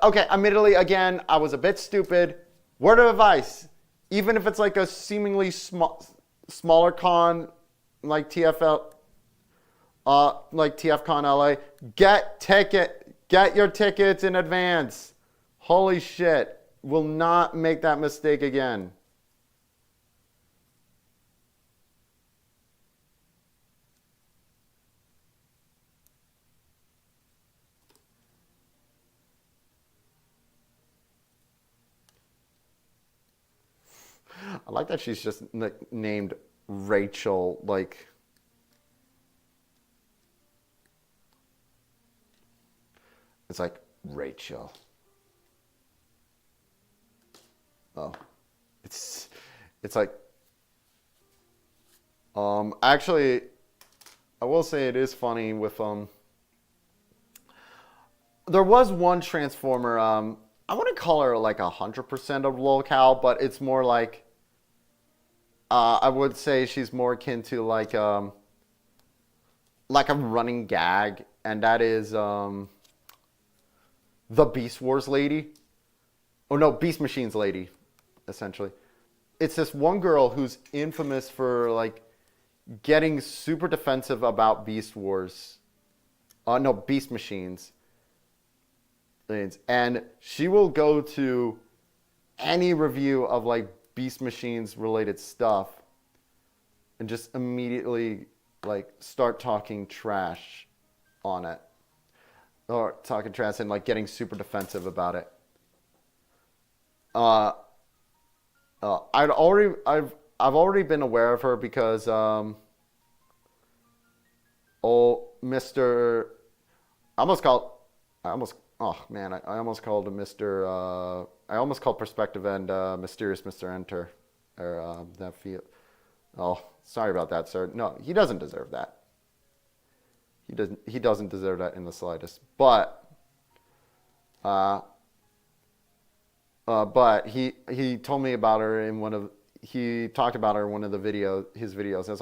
okay, admittedly, again, I was a bit stupid. Word of advice, even if it's like a seemingly smaller con like TFL, like TFCon LA, get your tickets in advance. Holy shit, will not make that mistake again. I like that she's just named Rachel, like. It's like Rachel. Oh, it's like. Actually, I will say it is funny with There was one Transformer. I wouldn't call her like 100% of locale, but it's more like. I would say she's more akin to like a running gag, and that is the Beast Wars lady. Oh no, Beast Machines lady, essentially. It's this one girl who's infamous for like getting super defensive about Beast Wars. No, Beast Machines. And she will go to any review of like Beast Machines related stuff and just immediately like start talking trash on it, or talking trash and like getting super defensive about it. Uh, I've already been aware of her because Mr. I almost called I almost oh man I almost called him Mr. I almost called Perspective and Mysterious Mr. Enter or that feel. Oh, sorry about that, sir. No, he doesn't deserve that. He doesn't deserve that in the slightest. But he told me about her in he talked about her in one of his videos. I was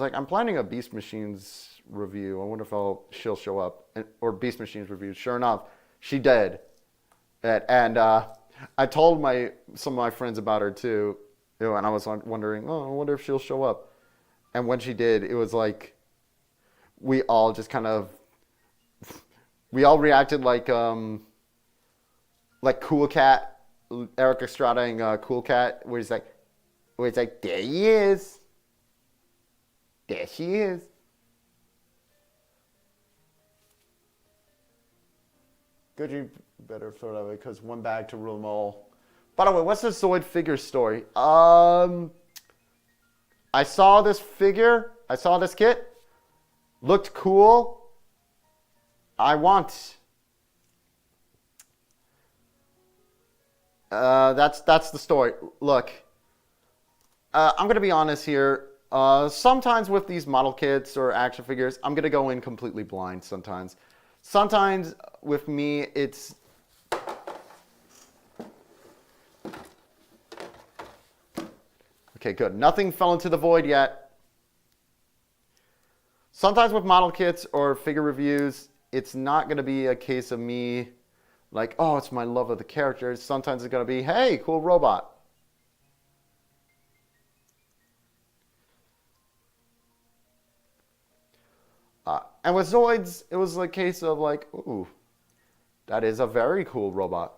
like, I'm planning a Beast Machines review. I wonder if she'll show up or Beast Machines review. Sure enough, she did. And I told some of my friends about her too, and I was wondering, I wonder if she'll show up. And when she did, it was like we all reacted like Cool Cat, Eric Estrada and Cool Cat, where it's like, there he is. There she is. Good, you better throw that away because one bag to rule them all. By the way, what's the Zoid figure story? I saw this kit. Looked cool. I want. That's the story. Look, I'm gonna be honest here. Sometimes with these model kits or action figures, I'm gonna go in completely blind. Sometimes with me, it's okay. Good. Nothing fell into the void yet. Sometimes with model kits or figure reviews, it's not gonna be a case of me like, oh, it's my love of the characters. Sometimes it's going to be, hey, cool robot. And with Zoids, it was a case of like, ooh, that is a very cool robot.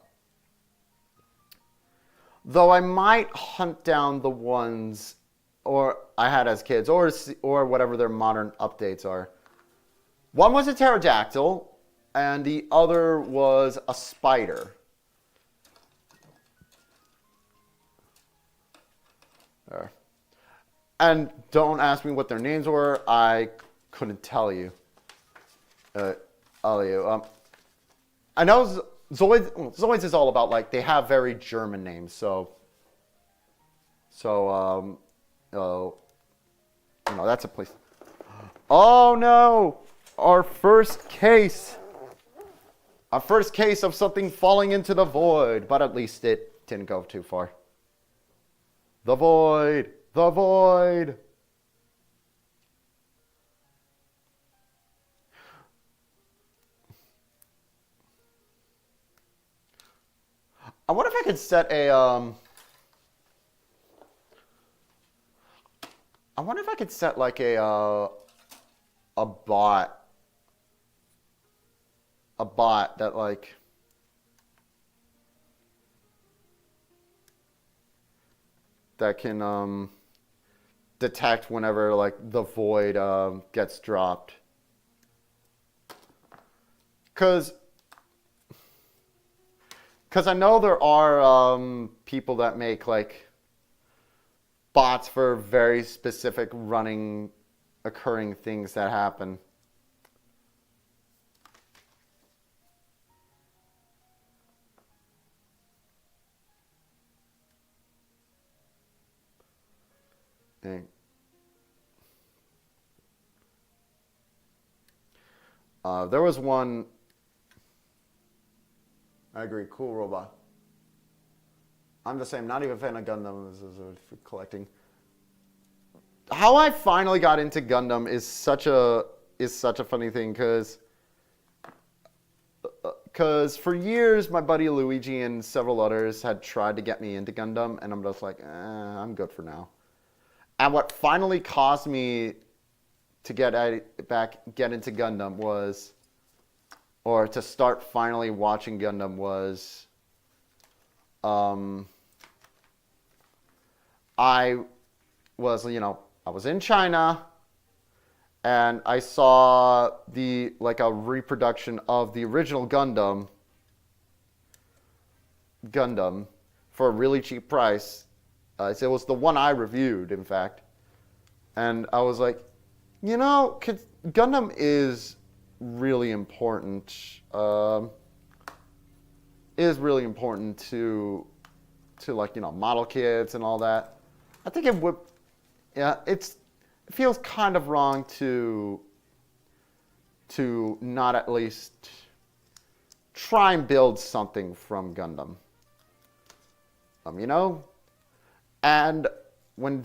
Though I might hunt down the ones or I had as kids or whatever their modern updates are. One was a pterodactyl. And the other was a spider. There. And don't ask me what their names were. I couldn't tell you. I know Zoids is all about like they have very German names. That's a place. Oh no! Our first case. A first case of something falling into the void, but at least it didn't go too far. The void, the void. I wonder if I could set like a bot. A bot that like that can detect whenever like the void gets dropped. Cause I know there are people that make like bots for very specific occurring things that happen. There was one. I agree. Cool robot. I'm the same. Not even a fan of Gundam as collecting. How I finally got into Gundam is such a funny thing because for years my buddy Luigi and several others had tried to get me into Gundam, and I'm just like, I'm good for now. And what finally caused me to get into Gundam was, or to start finally watching Gundam was, I was in China, and I saw a reproduction of the original Gundam Gundam for a really cheap price. It was the one I reviewed, in fact. And I was like, you know, Gundam is really important. Is really important to like, you know, model kits and all that. I think it would, yeah, it feels kind of wrong to not at least try and build something from Gundam. You know, and when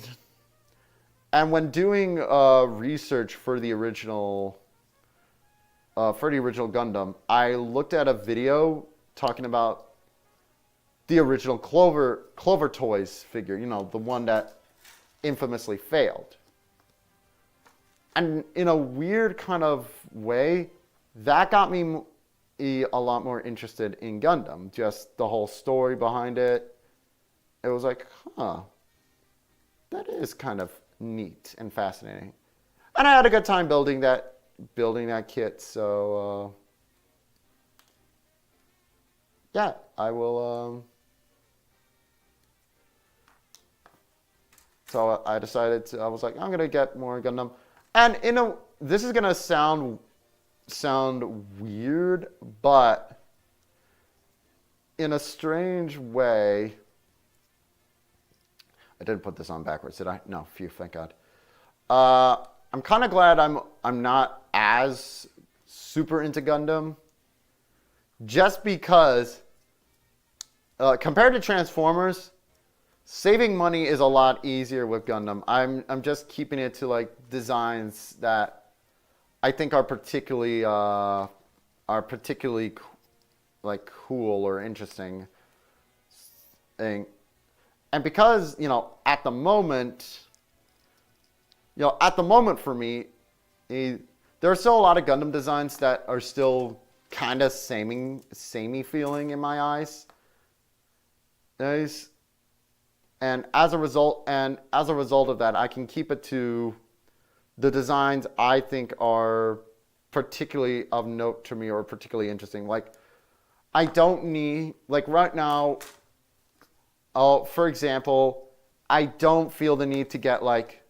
doing research for the original Gundam, I looked at a video talking about the original Clover Toys figure, you know, the one that infamously failed. And in a weird kind of way, that got me a lot more interested in Gundam. Just the whole story behind it. It was like, huh, that is kind of neat and fascinating. And I had a good time building that kit. So yeah, I will. So I decided I was like, I'm gonna get more Gundam, and this is gonna sound weird, but in a strange way. I didn't put this on backwards, did I? No, phew, thank God. I'm kind of glad I'm not as super into Gundam, just because compared to Transformers, saving money is a lot easier with Gundam. I'm just keeping it to like designs that I think are particularly like cool or interesting. And because, you know, at the moment for me, there are still a lot of Gundam designs that are still kind of samey feeling in my eyes. And as a result of that, I can keep it to the designs I think are particularly of note to me or particularly interesting. Like, I don't need, like right now, for example, I don't feel the need to get like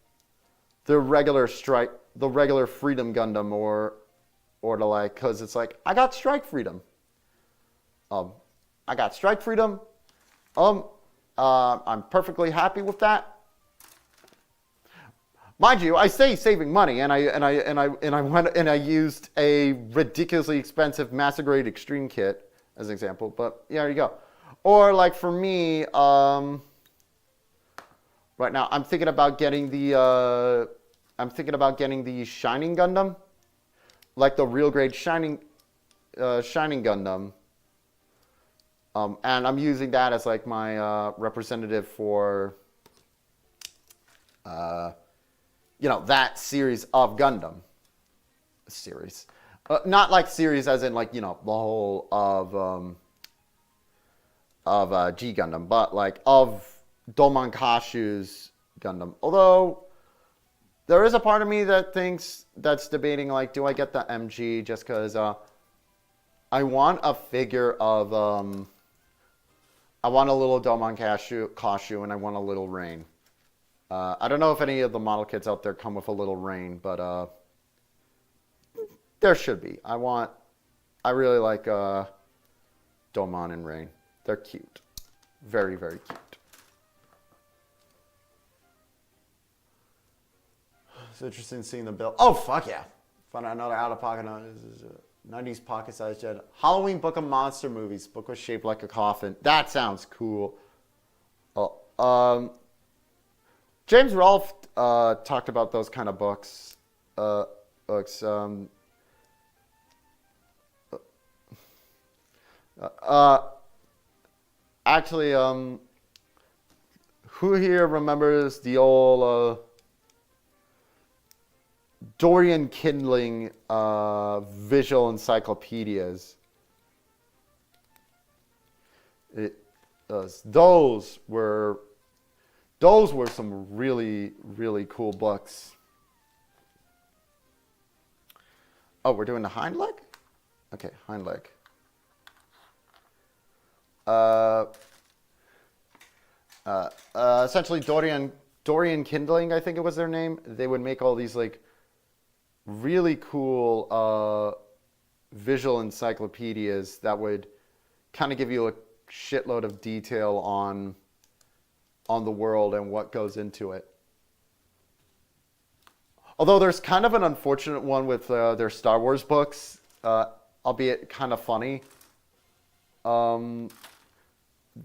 the regular Freedom Gundam or to like, cause it's like, I got Strike Freedom. I'm perfectly happy with that. Mind you, I say saving money, and I went and I used a ridiculously expensive Master Grade Extreme kit as an example. But yeah, there you go. Or like for me, right now I'm thinking about getting the Shining Gundam, like the real grade Shining Gundam. And I'm using that as like my representative for, that series of Gundam. Series. Not like series as in like, the whole of G Gundam, but like of Domon Kashu's Gundam. Although, there is a part of me that's debating like, do I get the MG just because I want a figure of... I want a little Domon Kashu, and I want a little Rain. I don't know if any of the model kits out there come with a little Rain, but there should be. I really like Domon and Rain. They're cute. Very, very cute. It's interesting seeing the bill. Oh, fuck yeah. Found out another out-of-pocket. 90s pocket-sized jet. Halloween book of monster movies. Book was shaped like a coffin. That sounds cool. James Rolfe talked about those kind of books. Actually, who here remembers the old Dorian Kindling visual encyclopedias? Those were some really, really cool books. Oh, we're doing the hind leg? Okay, hind leg. Uh, Essentially Dorian Kindling, I think it was their name. They would make all these like really cool visual encyclopedias that would kind of give you a shitload of detail on the world and what goes into it. Although there's kind of an unfortunate one with their Star Wars books, albeit kind of funny.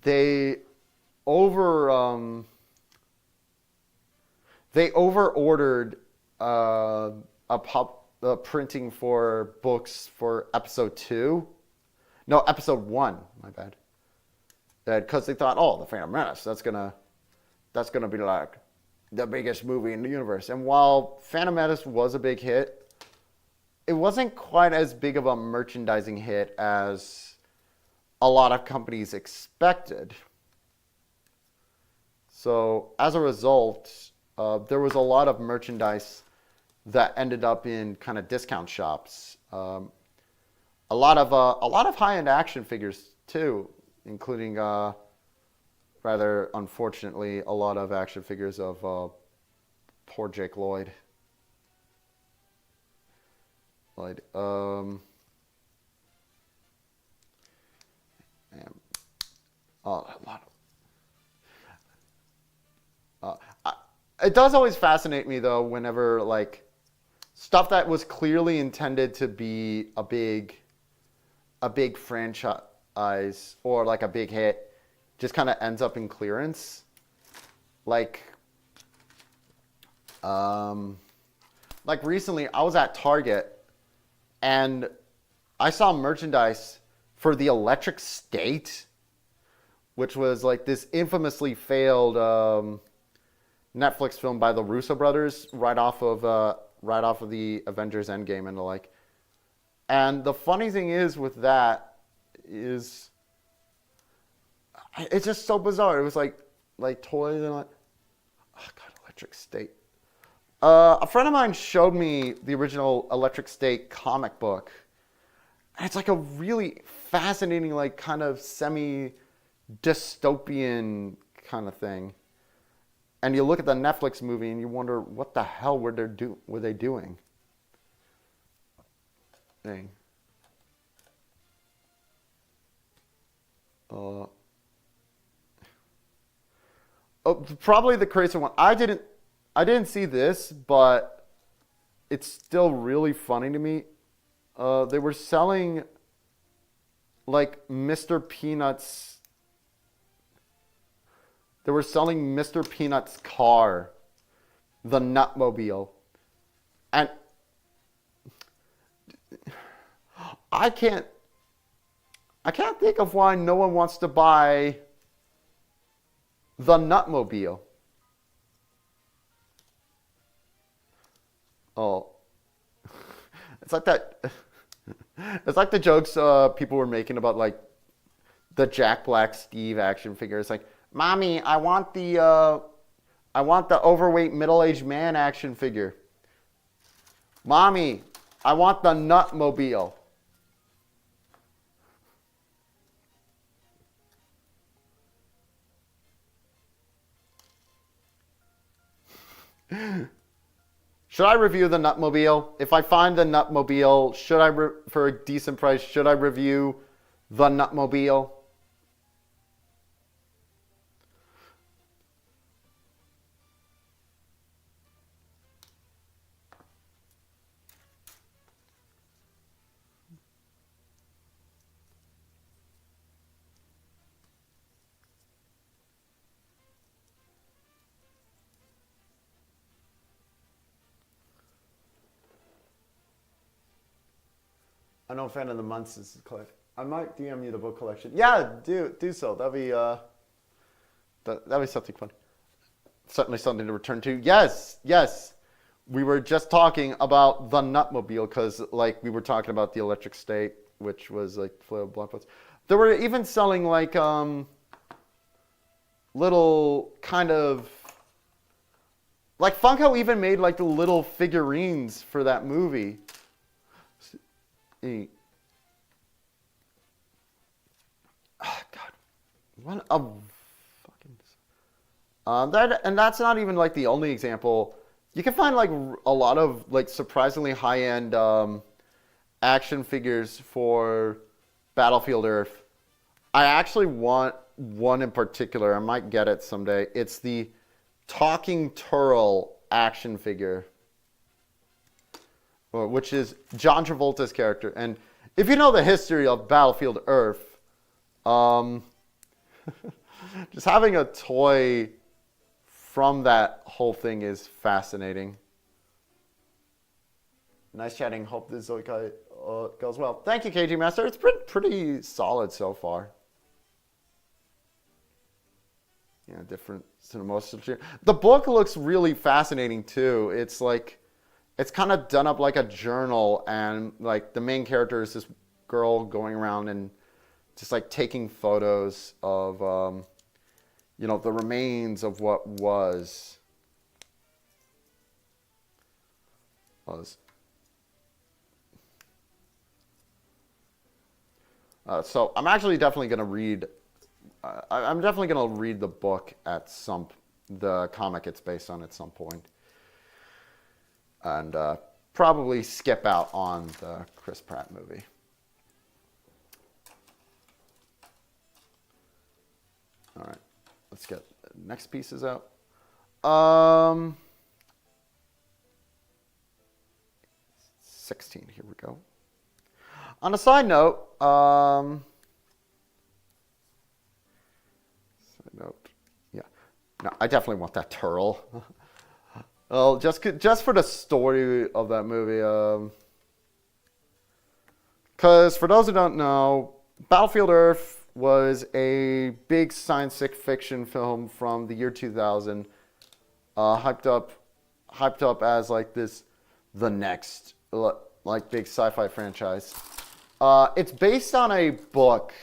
They over ordered a printing for books for episode 1. My bad. Because they thought, oh, the Phantom Menace, that's gonna be like the biggest movie in the universe. And while Phantom Menace was a big hit, it wasn't quite as big of a merchandising hit as a lot of companies expected. So as a result, there was a lot of merchandise that ended up in kind of discount shops. A lot of high-end action figures too, including rather unfortunately a lot of action figures of poor Jake Lloyd. It does always fascinate me though whenever like stuff that was clearly intended to be a big franchise or like a big hit just kind of ends up in clearance. Like recently I was at Target and I saw merchandise for The Electric State, which was like this infamously failed Netflix film by the Russo brothers right off of the Avengers Endgame and the like. And the funny thing is with that is it's just so bizarre. It was like toys and like, oh god, Electric State. A friend of mine showed me the original Electric State comic book. And it's like a really fascinating, like kind of semi-dystopian kind of thing. And you look at the Netflix movie and you wonder what the hell were they doing? Dang. Probably the crazy one. I didn't see this, but it's still really funny to me. They were selling like Mr. Peanut's. They were selling Mr. Peanut's car, the Nutmobile, and I can't think of why no one wants to buy the Nutmobile. Oh, it's like that. It's like the jokes people were making about like the Jack Black Steve action figure. It's like, Mommy, I want the overweight middle-aged man action figure. Mommy, I want the Nutmobile. Should I review the Nutmobile? If I find the Nutmobile, for a decent price, should I review the Nutmobile? I know Fan of the Months is collection. I might DM you the book collection. Yeah, do so. That'd be something fun. Certainly something to return to. Yes. We were just talking about the Nutmobile because like we were talking about the Electric State, which was like full of blockbusters. They were even selling like little kind of like Funko even made like the little figurines for that movie. Oh, God. What a fucking... and that's not even like the only example. You can find like a lot of like surprisingly high-end action figures for Battlefield Earth. I actually want one in particular. I might get it someday. It's the Talking Turtle action figure, which is John Travolta's character. And if you know the history of Battlefield Earth, just having a toy from that whole thing is fascinating. Nice chatting. Hope this Zoids goes well. Thank you, KG Master. It's been pretty solid so far. Yeah, different cinematography. The book looks really fascinating too. It's like, it's kind of done up like a journal, and like the main character is this girl going around and just like taking photos of, you know, the remains of what was. So I'm actually definitely going to read. I'm definitely going to read the book at the comic it's based on at some point, and probably skip out on the Chris Pratt movie. All right, let's get the next pieces out. 16. Here we go. On a side note, yeah, no, I definitely want that turtle. Well, just for the story of that movie, because for those who don't know, Battlefield Earth was a big science fiction film from the year 2000, hyped up as like the next like big sci-fi franchise. It's based on a book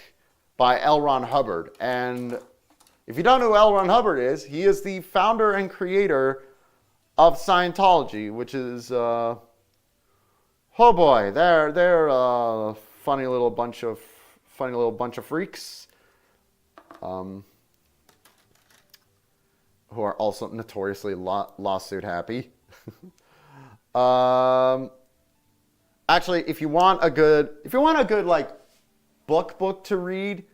by L. Ron Hubbard, and if you don't know who L. Ron Hubbard is, he is the founder and creator of Scientology, which is oh boy, they're a funny little bunch of freaks, who are also notoriously lawsuit happy. Actually, if you want a good like book to read,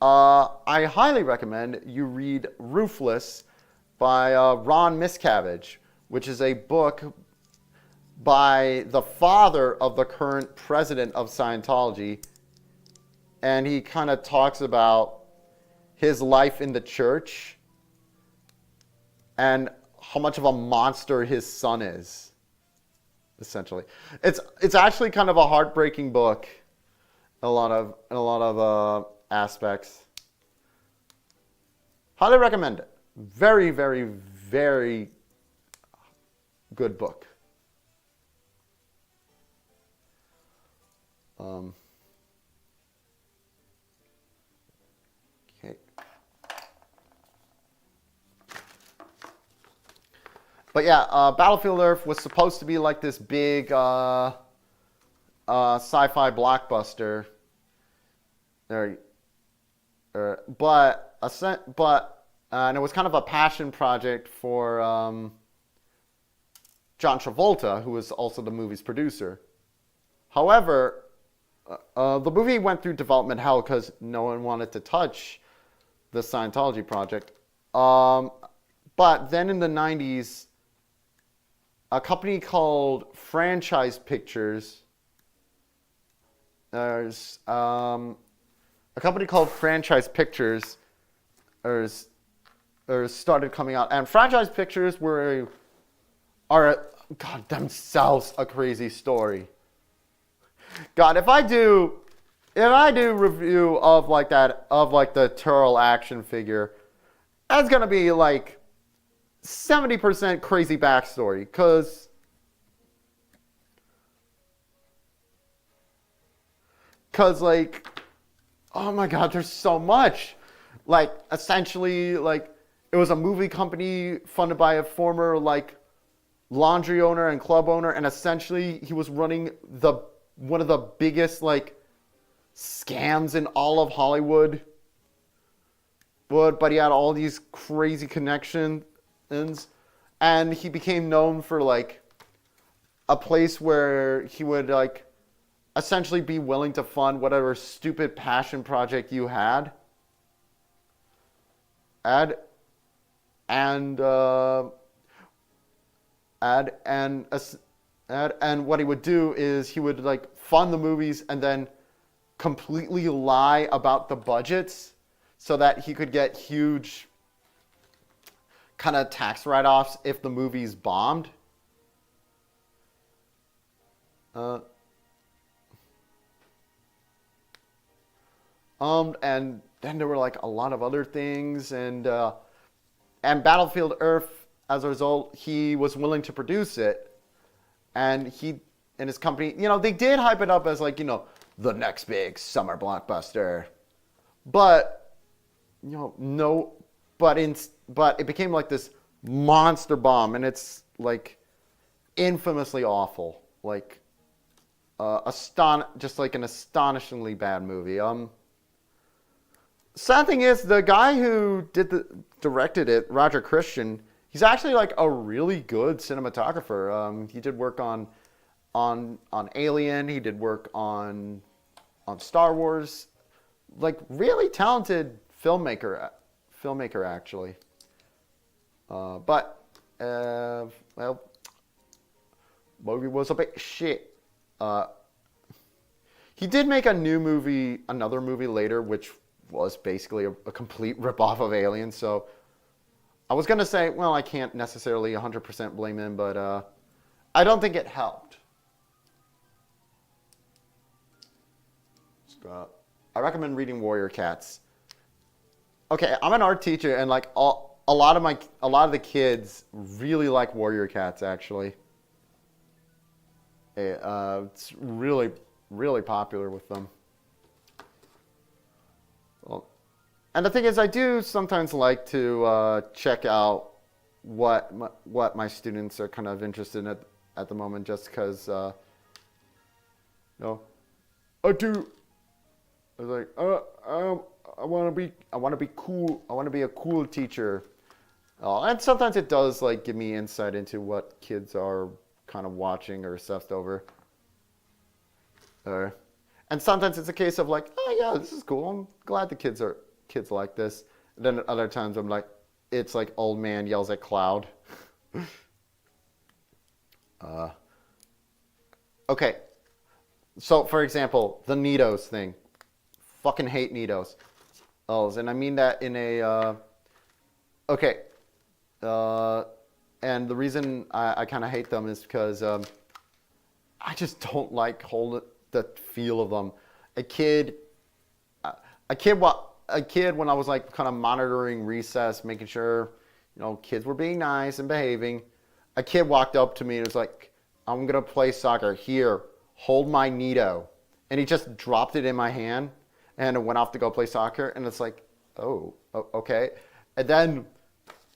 I highly recommend you read Roofless by Ron Miscavige, which is a book by the father of the current president of Scientology. And he kind of talks about his life in the church and how much of a monster his son is, essentially. It's actually kind of a heartbreaking book in a lot of aspects. Highly recommend it. Very, very, very good book. Okay. But yeah, Battlefield Earth was supposed to be like this big sci-fi blockbuster. But and it was kind of a passion project for John Travolta, who was also the movie's producer. However, the movie went through development hell because no one wanted to touch the Scientology project. But then in the 90s, a company called Franchise Pictures, started coming out, and Franchise Pictures are God themselves a crazy story. God, if I do review of like the Turtle action figure, that's gonna be like 70% crazy backstory, cause like, oh my God, there's so much. Like, essentially, like, it was a movie company funded by a former like laundry owner and club owner, and essentially he was running one of the biggest like scams in all of Hollywood. but he had all these crazy connections, and he became known for like a place where he would like essentially be willing to fund whatever stupid passion project you had. And what he would do is he would like fund the movies and then completely lie about the budgets so that he could get huge kind of tax write-offs if the movies bombed. And then there were like a lot of other things, and Battlefield Earth, as a result, he was willing to produce it, and he and his company, they did hype it up as like, the next big summer blockbuster, but but it became like this monster bomb, and it's like infamously awful, like just like an astonishingly bad movie. Sad thing is, the guy who directed it, Roger Christian, he's actually like a really good cinematographer. He did work on Alien. He did work on Star Wars. Like really talented filmmaker actually. But movie was a bit shit. He did make another movie later, which was basically a complete ripoff of Alien. So I was gonna say, well, I can't necessarily 100% blame him, but I don't think it helped. I recommend reading Warrior Cats. Okay, I'm an art teacher, and like a lot of the kids really like Warrior Cats. Actually, it's really, really popular with them. Well, and the thing is, I do sometimes like to check out what my students are kind of interested in at the moment, just because I do. I was like, I want to be cool. I want to be a cool teacher. And sometimes it does like give me insight into what kids are kind of watching or obsessed over. And sometimes it's a case of like, oh yeah, this is cool. I'm glad the kids like this. And then at other times I'm like, it's like old man yells at cloud. Okay. So for example, the Neatos thing. Fucking hate Neatos. And I mean that in a, okay. And the reason I kind of hate them is because I just don't like the feel of them. A kid when I was like kind of monitoring recess, making sure, kids were being nice and behaving. A kid walked up to me and was like, I'm going to play soccer. Here, hold my Neato. And he just dropped it in my hand and went off to go play soccer. And it's like, oh, okay. And then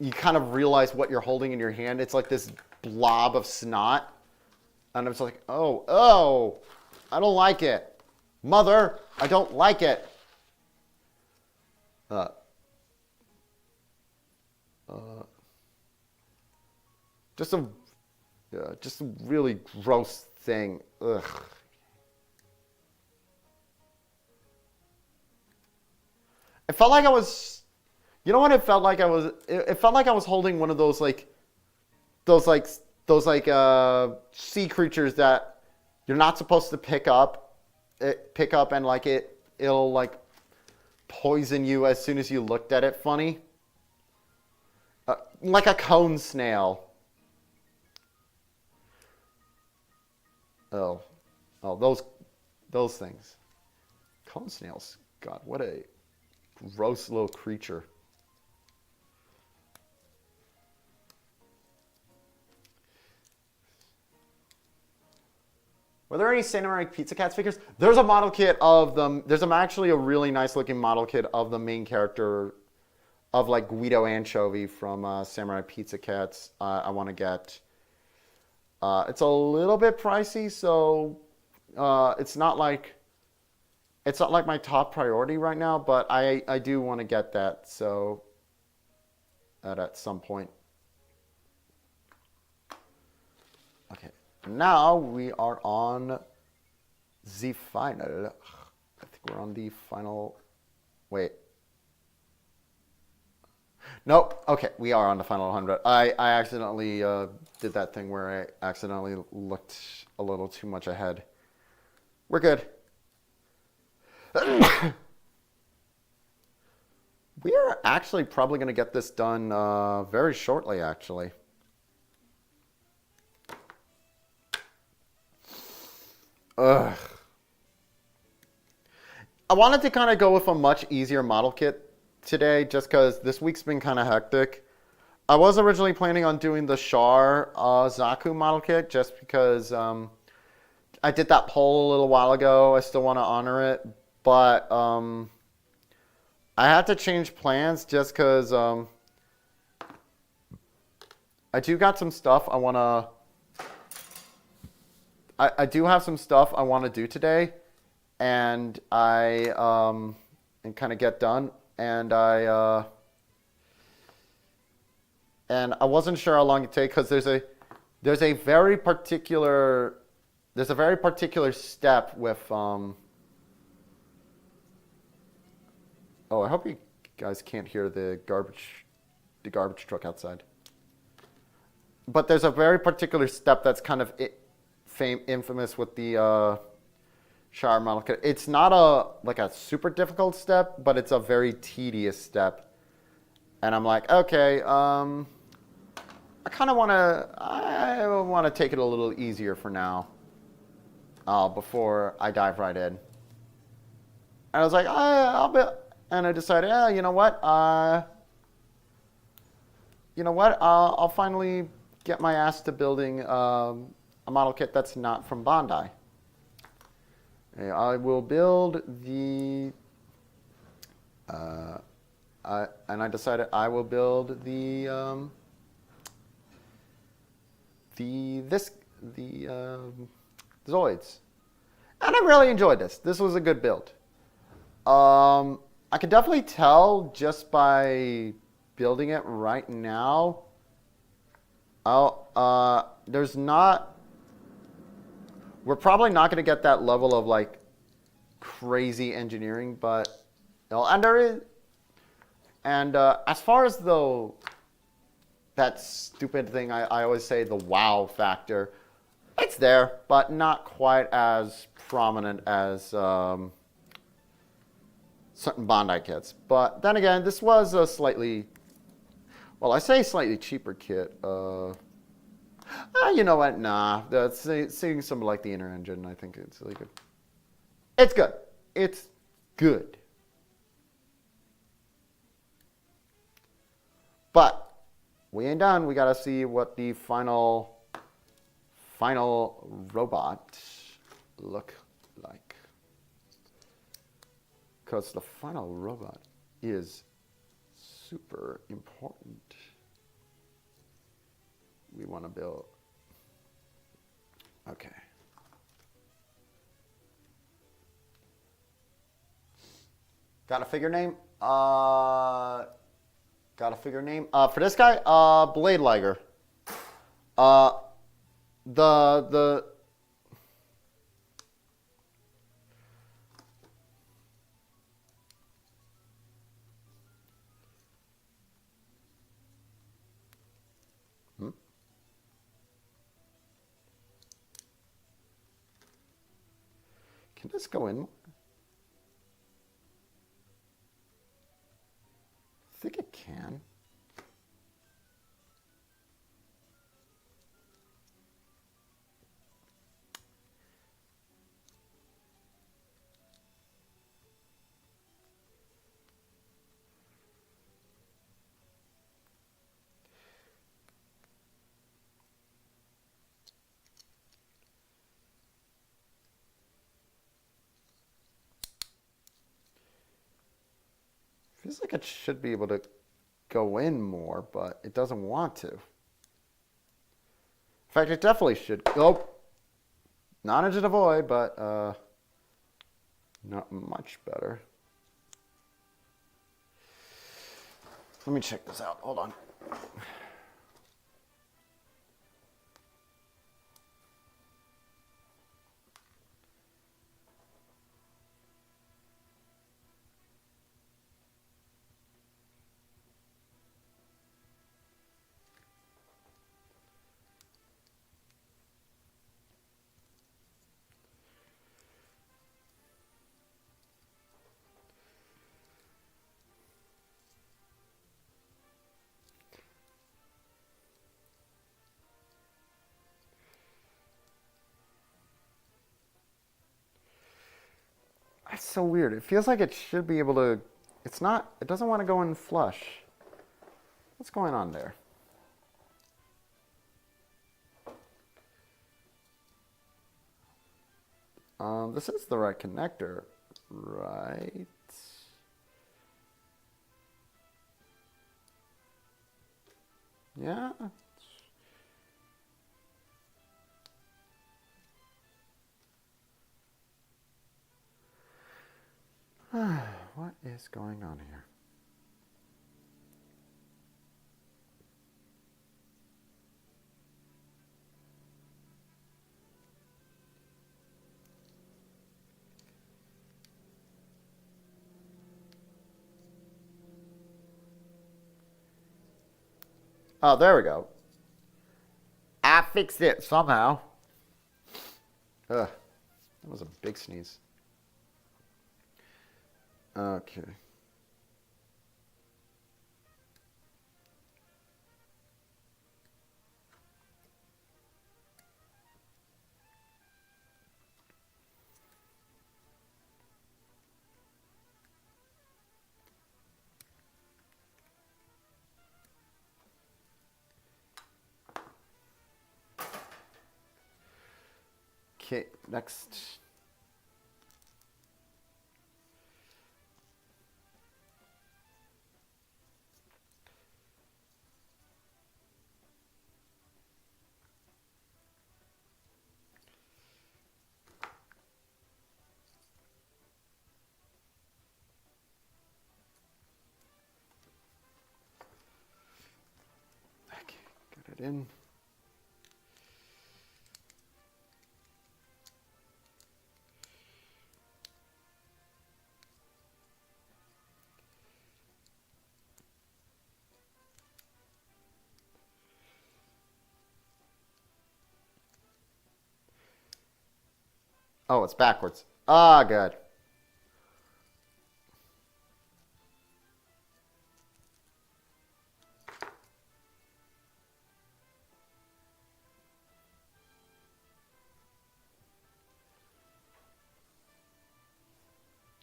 you kind of realize what you're holding in your hand. It's like this blob of snot. And it's like, oh, I don't like it. Mother, I don't like it. Just a really gross thing. Ugh. It felt like I was, it felt like I was holding one of those sea creatures that you're not supposed to pick up and like it'll like poison you as soon as you looked at it funny. Like a cone snail. Oh, those things. Cone snails. God, what a gross little creature. Were there any Samurai Pizza Cats figures? There's a model kit of them. There's actually a really nice looking model kit of the main character of like Guido Anchovy from Samurai Pizza Cats. I want to get. It's a little bit pricey, so it's not like It's not like my top priority right now, but I do want to get that, so at some point. Okay, now we are on the final. I think we're on the final. Wait. Nope. Okay, we are on the final 100. I accidentally did that thing where I accidentally looked a little too much ahead. We're good. We are actually probably going to get this done very shortly, actually. Ugh. I wanted to kind of go with a much easier model kit today just because this week's been kind of hectic. I was originally planning on doing the Char Zaku model kit just because I did that poll a little while ago. I still want to honor it, but I had to change plans just because I do got some stuff I want to... I do have some stuff I want to do today, and and kind of get done, and I wasn't sure how long it take because there's a very particular step with Oh, I hope you guys can't hear the garbage truck outside. But there's a very particular step that's kind of infamous with the shower model kit. It's not a super difficult step, but it's a very tedious step. And I'm like, okay, I want to take it a little easier for now, before I dive right in. And I was like, and I decided, you know what, I'll finally get my ass to building a model kit that's not from Bandai. I will build the, and I decided I will build the Zoids. And I really enjoyed this. This was a good build. I can definitely tell just by building it right now. We're probably not going to get that level of like crazy engineering, but and there is. And as far as that stupid thing I always say, the wow factor, it's there, but not quite as prominent as certain Bandai kits. But then again, this was a slightly, well, I say slightly cheaper kit. You know what? Nah, seeing something like the inner engine, I think it's really good. It's good. It's good. But we ain't done. We gotta see what the final robot look like. Because the final robot is super important. We want to build. Okay. Got a figure name? For this guy, Blade Liger. The Can this go in? I think it can. Feels like it should be able to go in more, but it doesn't want to. In fact, it definitely should go. Not into the void, but Not much better. Let me check this out. Hold on. That's so weird. It feels like it should be able to. It's not. It doesn't want to go in flush. What's going on there? This is the right connector, right? Yeah. What is going on here? Oh, there we go. I fixed it somehow. Ugh, that was a big sneeze. Okay. Okay, next. Okay, get it in. Oh, it's backwards. Ah, good.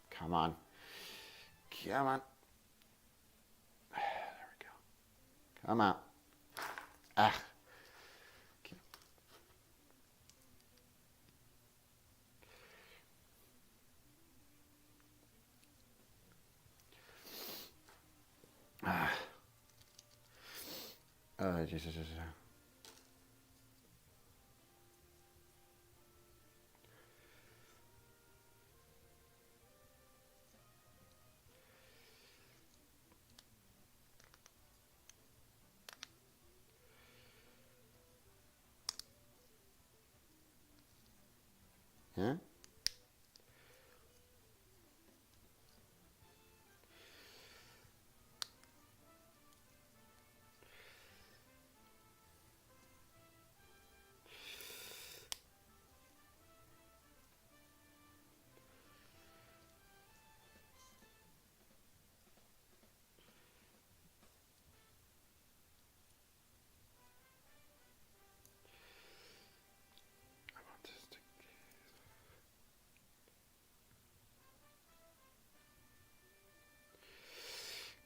Come on. Come on. There we go. Come on. Ah. Okay. Ah. Jesus. Yeah?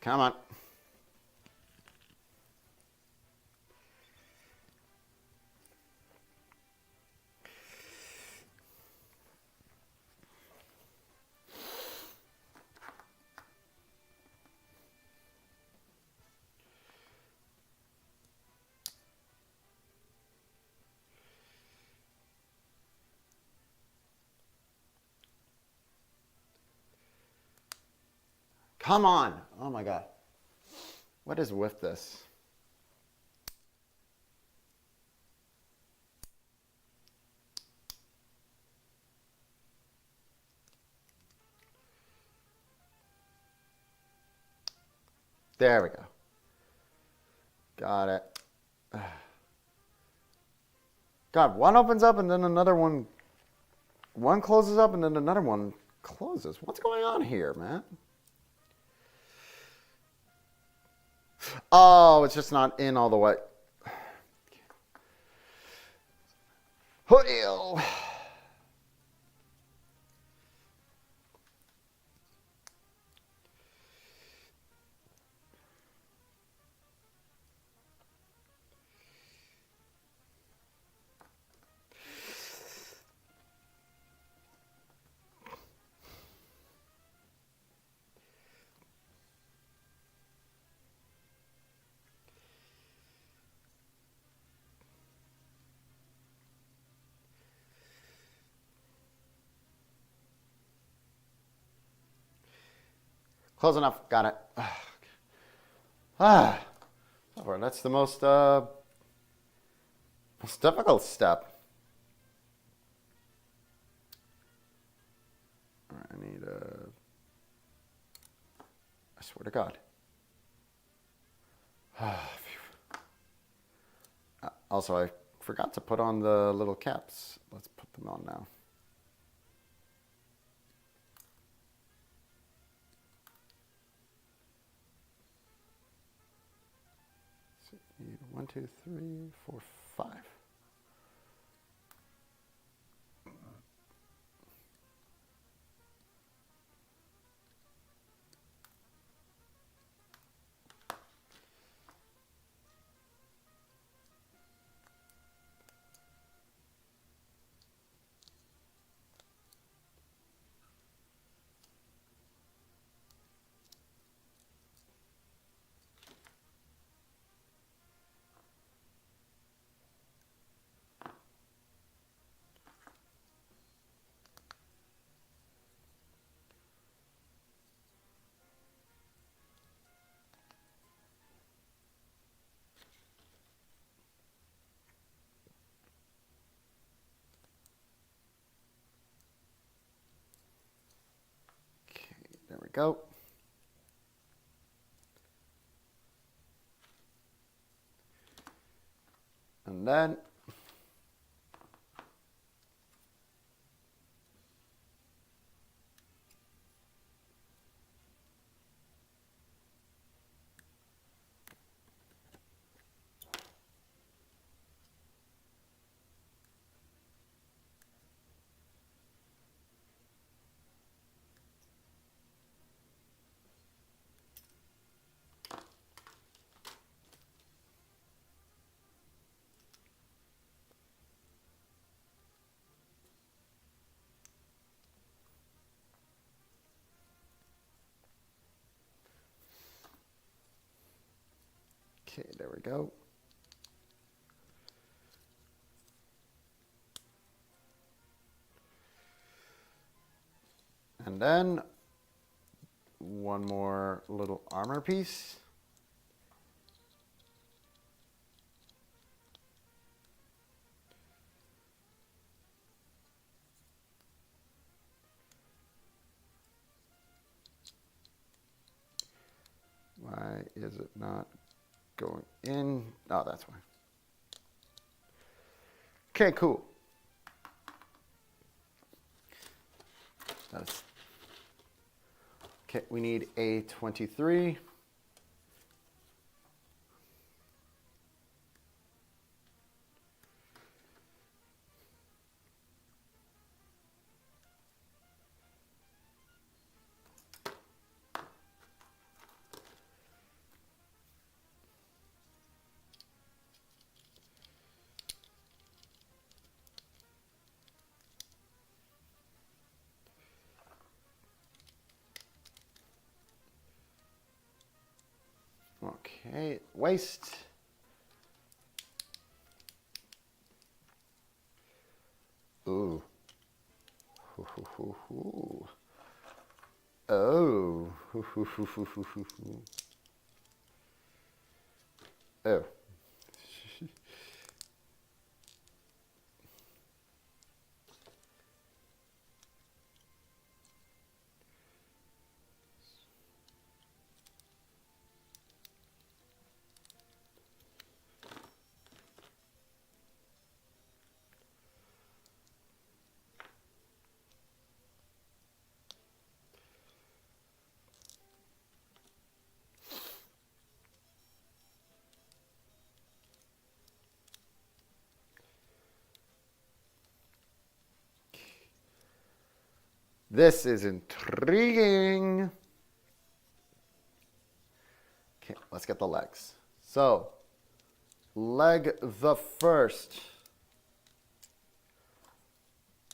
Come on. Come on. Oh my God. What is with this? There we go. Got it. God, one opens up and then another one closes up and then another one closes. What's going on here, man? Oh, it's just not in all the way. Hoodie. Close enough. Got it. That's the most difficult step. All right, I need I swear to God. Also, I forgot to put on the little caps. Let's put them on now. So you need 1, 2, 3, 4, 5. There we go. And then okay, there we go. And then one more little armor piece. Why is it not going in? Oh, that's why. Okay, cool. That's okay. We need a 23. Okay, waste. Ooh. Ooh. Oh. Oh. This is intriguing. Okay, let's get the legs. So, leg the first.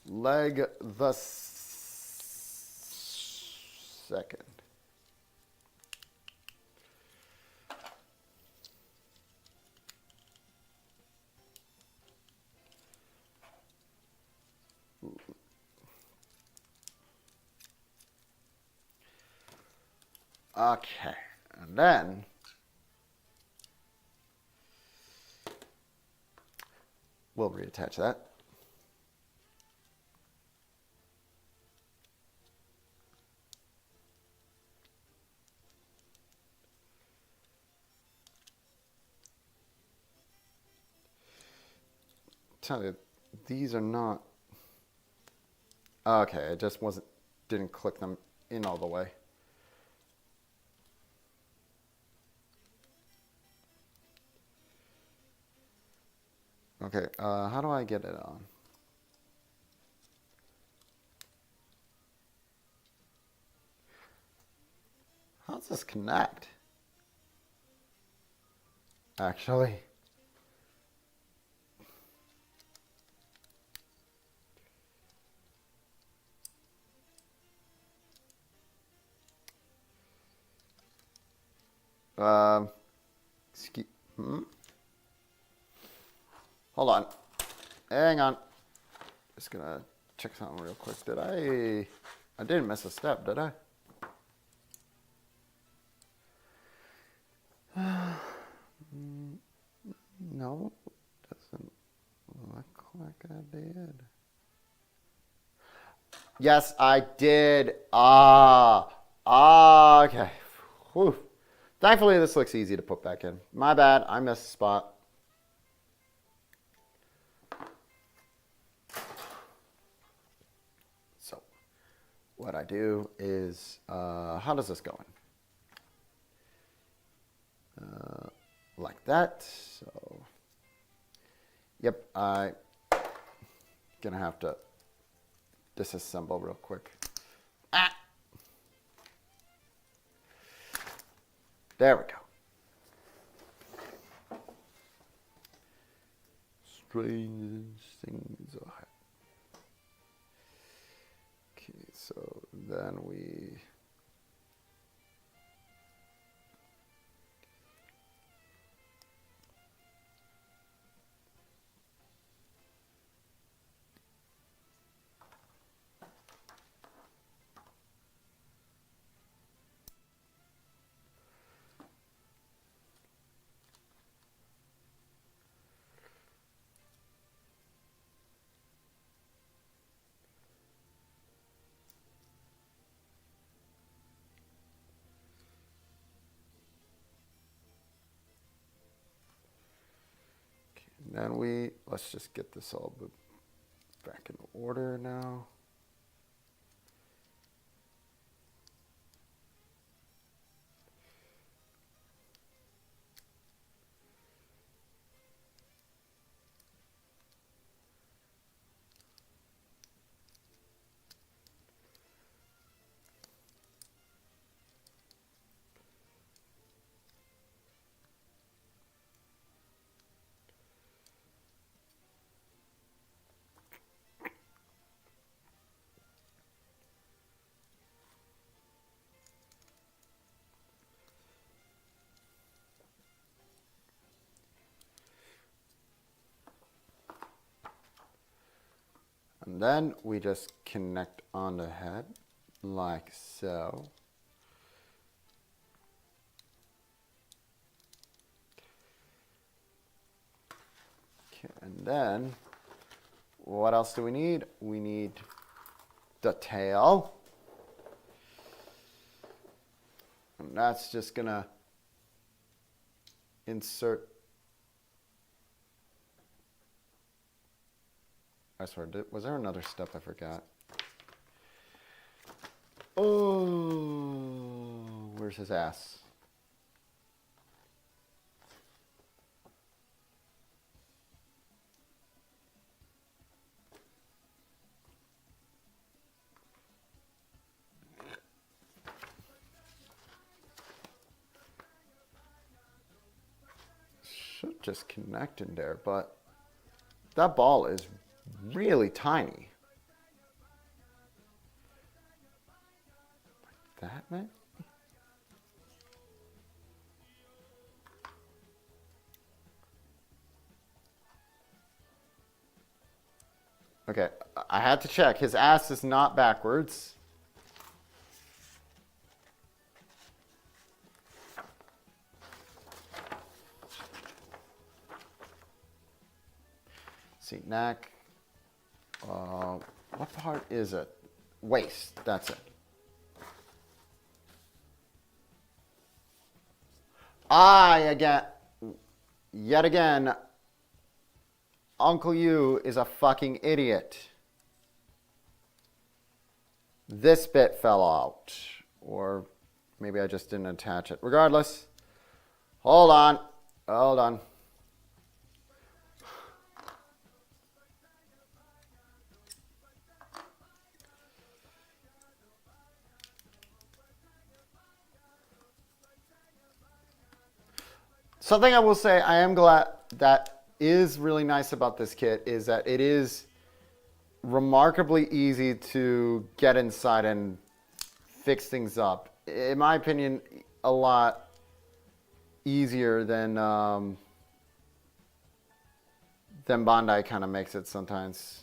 Leg the second. Okay, and then we'll reattach that. Tell you, these are not. Okay, I just didn't click them in all the way. Okay, how do I get it on? How does this connect? Actually. Hold on. Hang on. Just gonna check something real quick. I didn't miss a step, did I? No, doesn't look like I did. Yes, I did. Okay. Whew. Thankfully, this looks easy to put back in. My bad, I missed a spot. So, what I do is, how does this go in? Like that. So, yep, I'm gonna have to disassemble real quick. There we go. Strange things are happening. Okay, so then we. Then let's just get this all back in order now. And then we just connect on the head. like so. Okay, and then what else do we need? We need the tail. And that's just gonna insert. I swear, was there another step I forgot? Oh, where's his ass? Should just connect in there, but that ball is really tiny. Like that, man? Okay, I had to check. His ass is not backwards. See, neck. What part is it? Waist, that's it. Yet again, Uncle You is a fucking idiot. This bit fell out. Or maybe I just didn't attach it. Regardless, hold on. Hold on. Something I will say, I am glad that is really nice about this kit is that it is remarkably easy to get inside and fix things up. In my opinion, a lot easier than Bandai kind of makes it sometimes.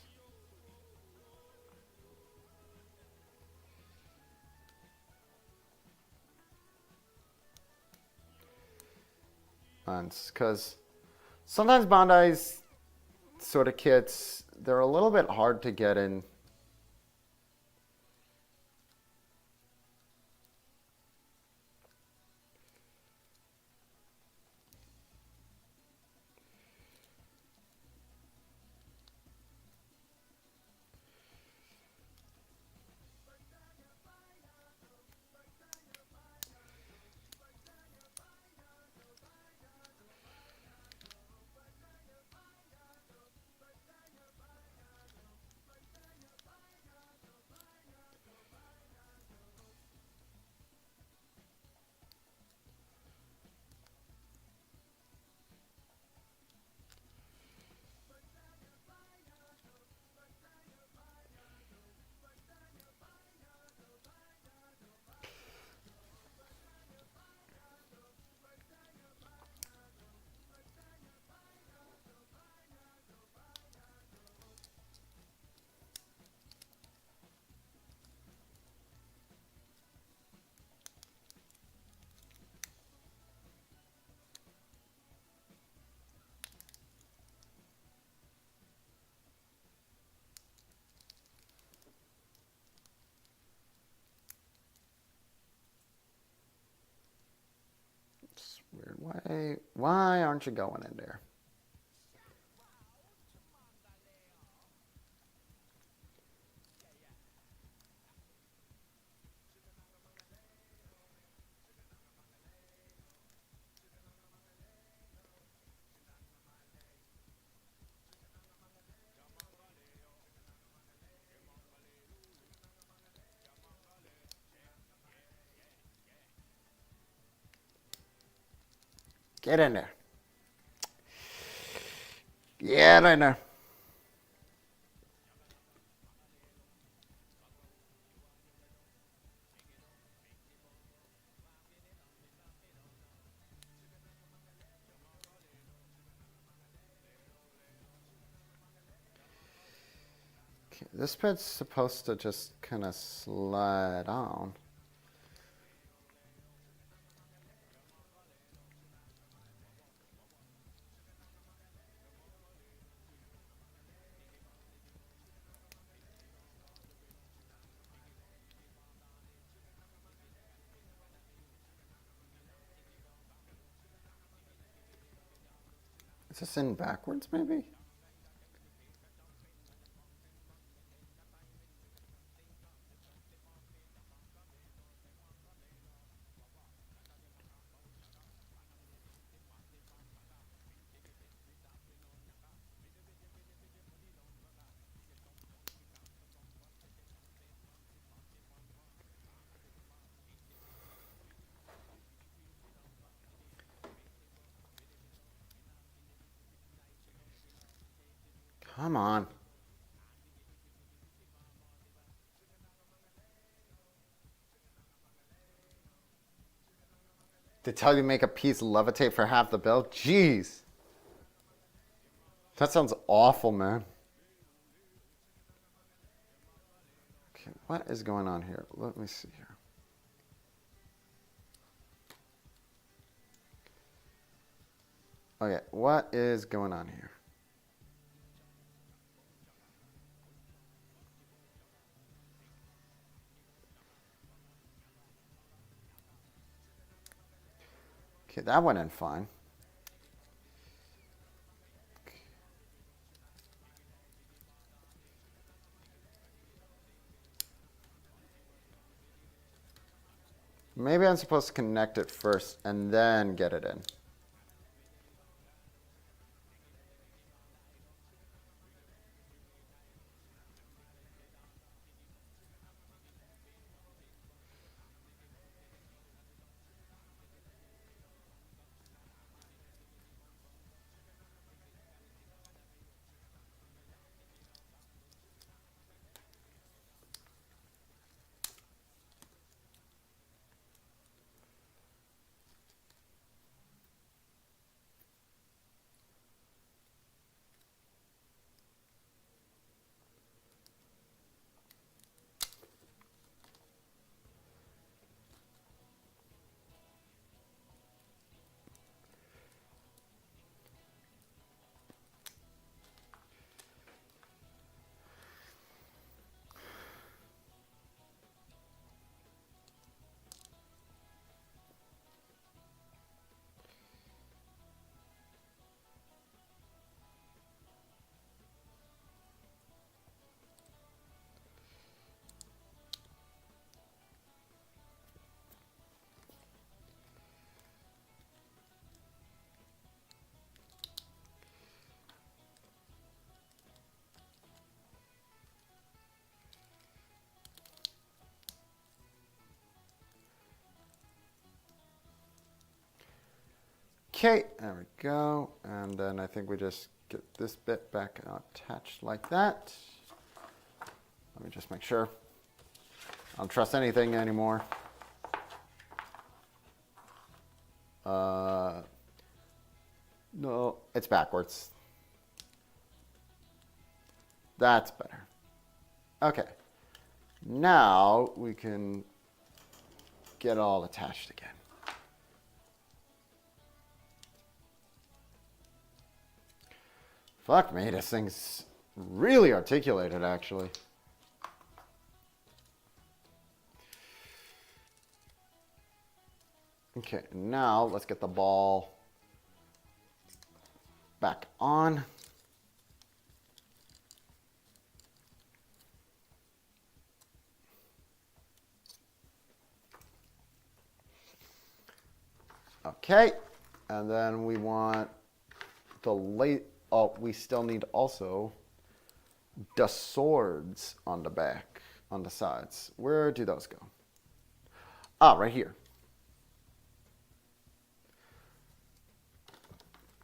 Because sometimes Bandai's sort of kits, they're a little bit hard to get in. It's weird. Why aren't you going in there? Get in there. Get in there. Okay, this bit's supposed to just kind of slide on. Is this in backwards, maybe? Come on. They tell you to make a piece levitate for half the bill? Jeez. That sounds awful, man. Okay, what is going on here? Let me see here. Okay, what is going on here? Okay, that went in fine. Maybe I'm supposed to connect it first and then get it in. Okay, there we go. And then I think we just get this bit back attached like that. Let me just make sure. I don't trust anything anymore. No, it's backwards. That's better. Okay. Now we can get all attached again. Fuck me, this thing's really articulated, actually. Okay, now let's get the ball back on. Okay, and then we want the late. Oh, we still need also the swords on the back, on the sides. Where do those go? Ah, right here.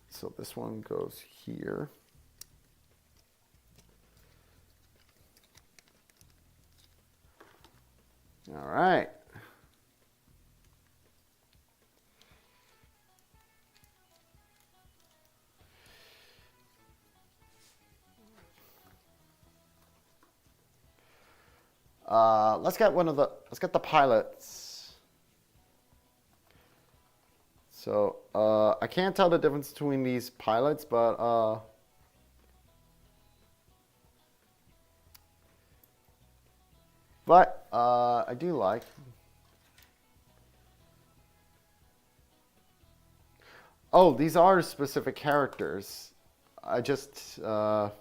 So this one goes here. All right. Let's get the pilots. So I can't tell the difference between these pilots, but I do like. Oh, these are specific characters. I just have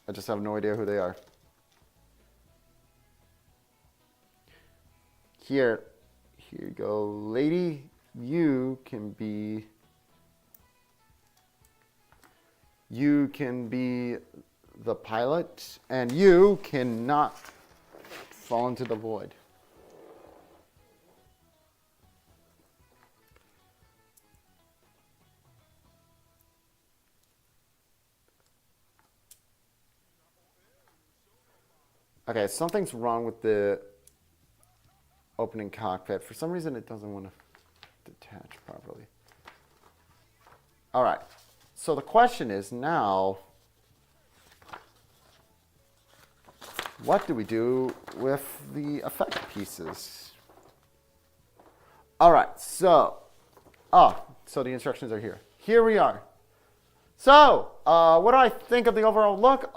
no idea who they are. Here you go, lady. You can be the pilot, and you cannot fall into the void. Okay, something's wrong with the opening cockpit. For some reason, it doesn't want to detach properly. All right. So the question is now, what do we do with the effect pieces? All right. So the instructions are here. Here we are. So, what do I think of the overall look?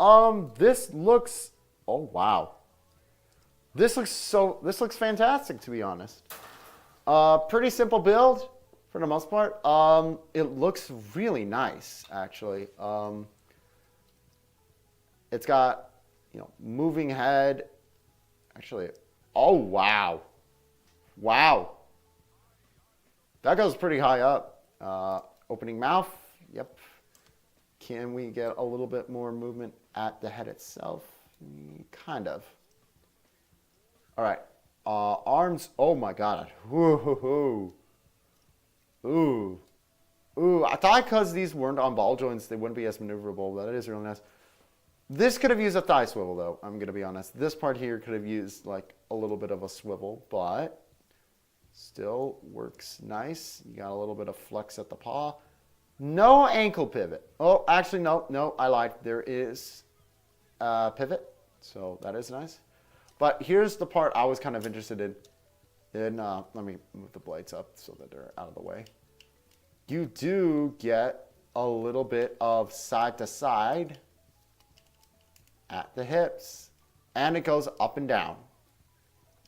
This looks. Oh wow. This looks fantastic, to be honest. Pretty simple build for the most part. It looks really nice, actually. It's got, moving head. Actually, oh wow. Wow. That goes pretty high up. Opening mouth. Yep. Can we get a little bit more movement at the head itself? Kind of. All right. Arms. Oh my god. Ooh. Ooh. I thought because these weren't on ball joints, they wouldn't be as maneuverable, but it is really nice. This could have used a thigh swivel, though. I'm going to be honest. This part here could have used like a little bit of a swivel, but still works nice. You got a little bit of flex at the paw. No ankle pivot. Oh, actually, no. I lied. There is a pivot, so that is nice. But here's the part I was kind of interested in. Let me move the blades up so that they're out of the way. You do get a little bit of side to side at the hips, and it goes up and down.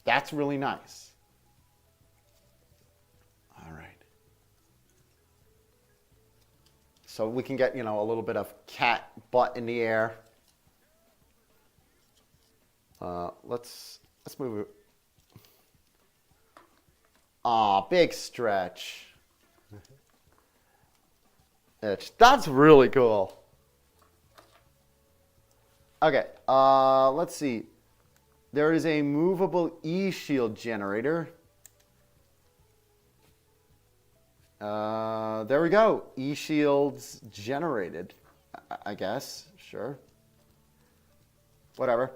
That's really nice. All right. So we can get, a little bit of cat butt in the air. Let's move it. Aw, big stretch. That's really cool. Okay, let's see. There is a movable E-shield generator. There we go. E-shields generated, I guess. Sure. Whatever.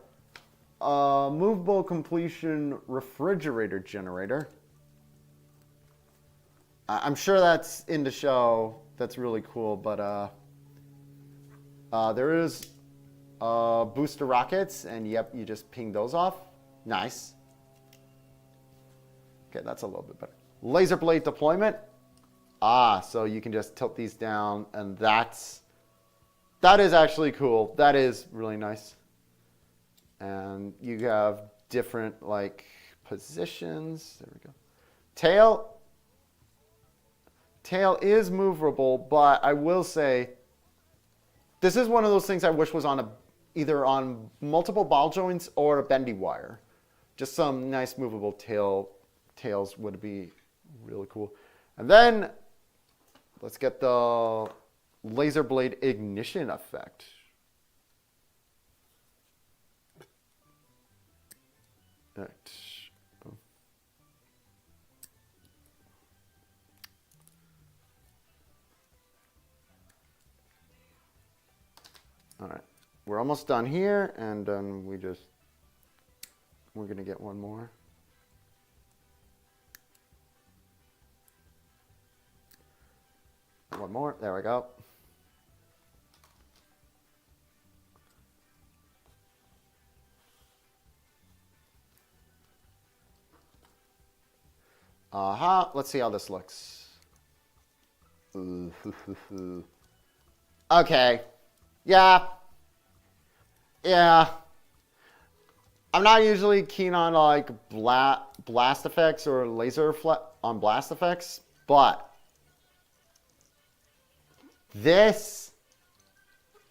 Movable completion refrigerator generator. I'm sure that's in the show. That's really cool, but there is booster rockets, and yep, you just ping those off. Nice. Okay, that's a little bit better. Laser blade deployment. So you can just tilt these down, and that is actually cool. That is really nice. And you have different positions. There we go. Tail is movable, but I will say this is one of those things I wish was on either on multiple ball joints or a bendy wire. Just some nice movable tails would be really cool. And then let's get the laser blade ignition effect. Right. All right, we're almost done here, and then we're gonna get one more. One more, there we go. Let's see how this looks. Okay. Yeah. Yeah. I'm not usually keen on like blast effects or laser on blast effects, but this,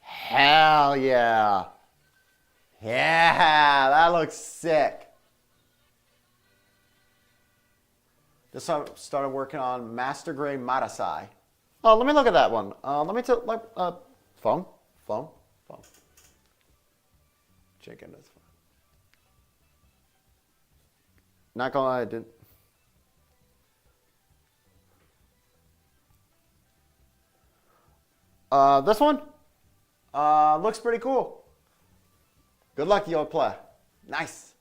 hell yeah. Yeah, that looks sick. Just started working on Master Grade Marasai. Oh, let me look at that one. Let me tell, phone. Chicken is fine. Not gonna lie, I didn't. This one? Looks pretty cool. Good luck, yo play. Nice.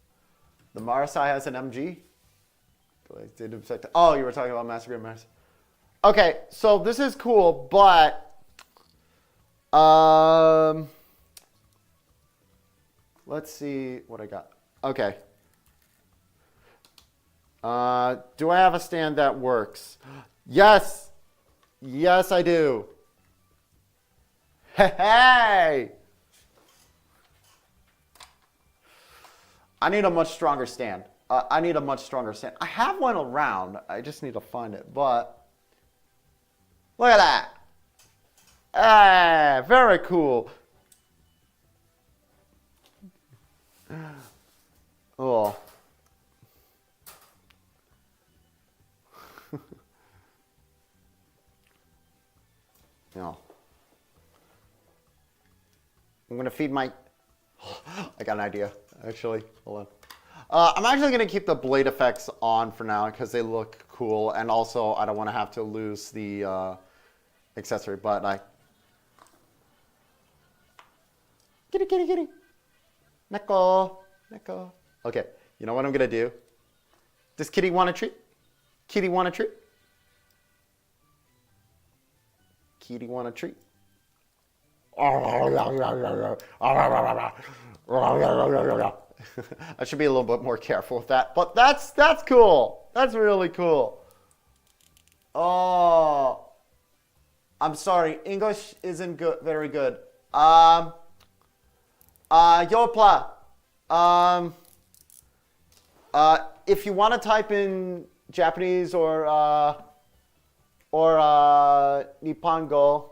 The Marasai has an MG. Oh, you were talking about Master Grade Marasai. Okay, so this is cool, but let's see what I got. Okay. Do I have a stand that works? Yes. Yes, I do. Hey! I need a much stronger stand. I have one around. I just need to find it. But look at that. Hey, very cool. Oh. No. I'm going to feed my... I got an idea, actually. Hold on. I'm actually going to keep the blade effects on for now because they look cool. And also, I don't want to have to lose the accessory. But I... Kitty. Neko. Okay, you know what I'm going to do? Does Kitty want a treat? Kitty want a treat? I should be a little bit more careful with that, but that's cool. That's really cool. Oh, I'm sorry, English isn't good, very good. Yopla. If you want to type in Japanese or Nihongo,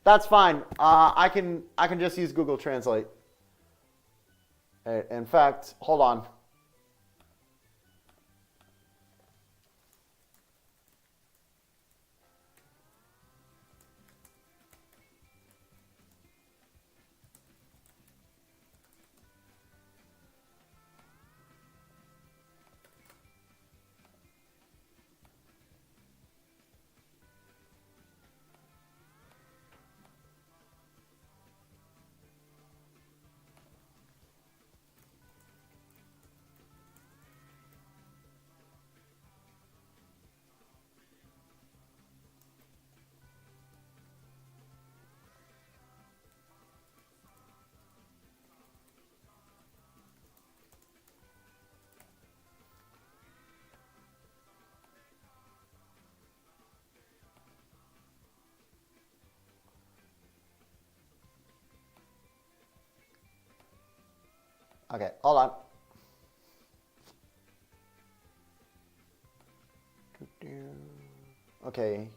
that's fine. I can just use Google Translate. In fact, hold on. Okay, hold on. Okay.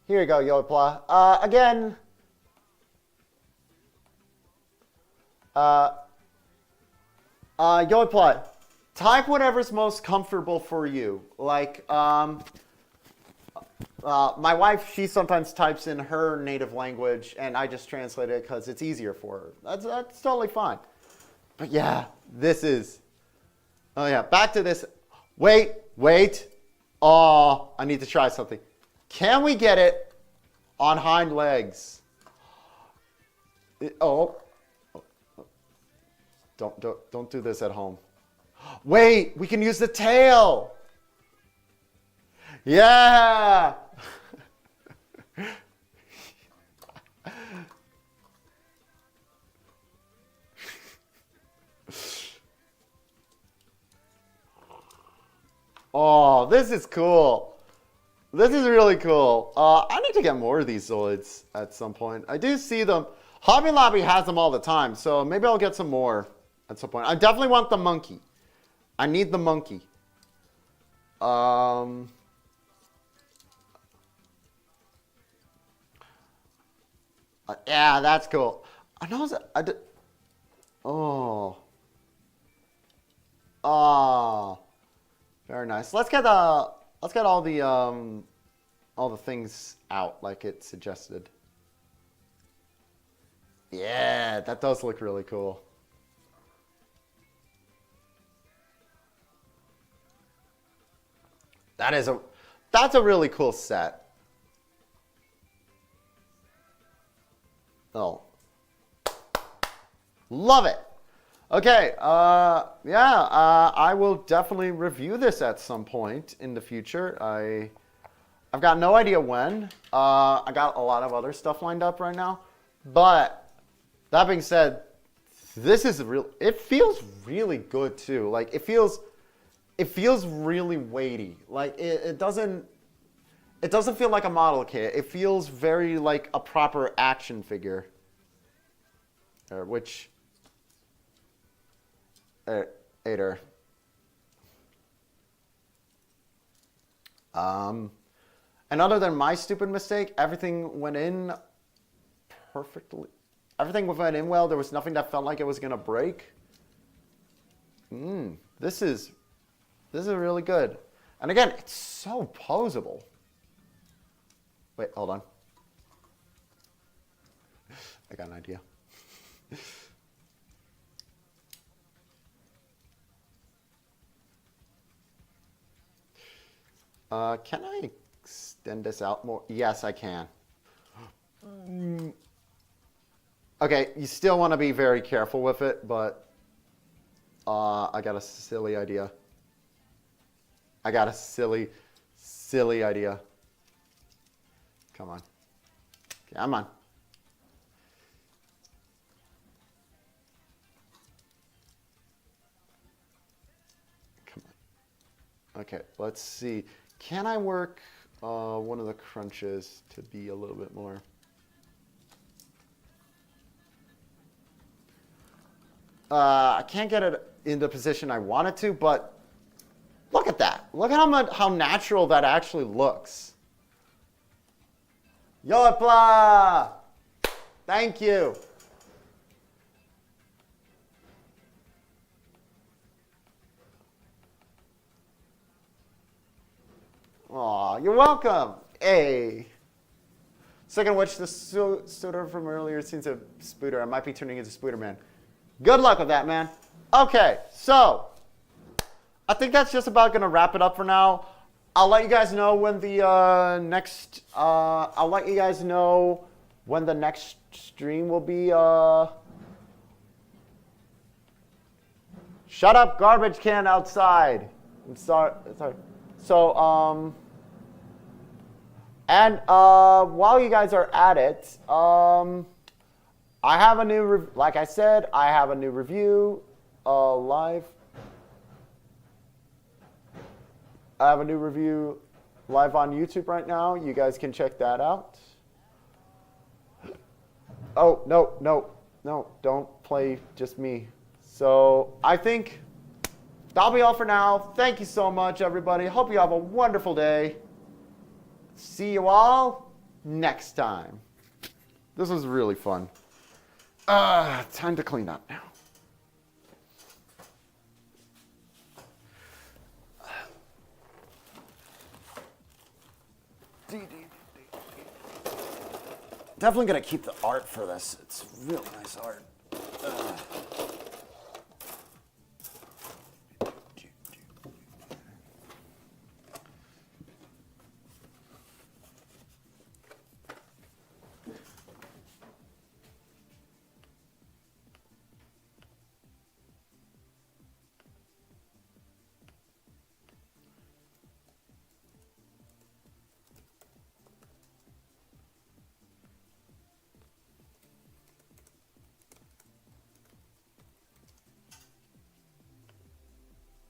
Here you go, Yopla. Again. Yopla, type whatever's most comfortable for you. Like, my wife, she sometimes types in her native language, and I just translate it because it's easier for her. That's totally fine. But yeah, this is... Oh yeah, back to this. Wait. Oh, I need to try something. Can we get it on hind legs? Don't do this at home. Wait, we can use the tail. Yeah. Oh, this is cool. This is really cool. I need to get more of these Zoids at some point. I do see them. Hobby Lobby has them all the time, so maybe I'll get some more at some point. I definitely want the monkey. I need the monkey. Yeah, that's cool. I know. I did. Oh. Oh. Very nice. Let's get all the things out like it suggested. Yeah, that does look really cool. That's a really cool set. Oh. Love it. Okay, I will definitely review this at some point in the future. I've got no idea when. I got a lot of other stuff lined up right now. But that being said, this is it feels really good too. Like it feels really weighty. Like it doesn't feel like a model kit. It feels very like a proper action figure. Which Ader. And other than my stupid mistake, everything went in perfectly. Everything went in well. There was nothing that felt like it was gonna break. This is really good. And again, it's so posable. Wait, hold on. I got an idea. Can I extend this out more? Yes, I can. Okay, you still want to be very careful with it, but I got a silly idea. I got a silly idea. Come on. Come on. Come on. Okay, let's see. Can I work one of the crunches to be a little bit more? I can't get it in the position I want it to, but look at that. Look at how natural that actually looks. Yopla! Thank you. Aw, you're welcome. Hey. Second of which, the Spooter from earlier seems a Spooter. I might be turning into Spooter Man. Good luck with that, man. Okay, so I think that's just about gonna wrap it up for now. I'll let you guys know when the next. I'll let you guys know when the next stream will be. Shut up, garbage can outside. I'm sorry. So and while you guys are at it, I have a new, like I said, I have a new review live. I have a new review live on YouTube right now. You guys can check that out. Oh, no, don't play just me. So I think that'll be all for now. Thank you so much, everybody. Hope you have a wonderful day. See you all next time. This was really fun. Time to clean up now. Definitely gonna keep the art for this. It's really nice art.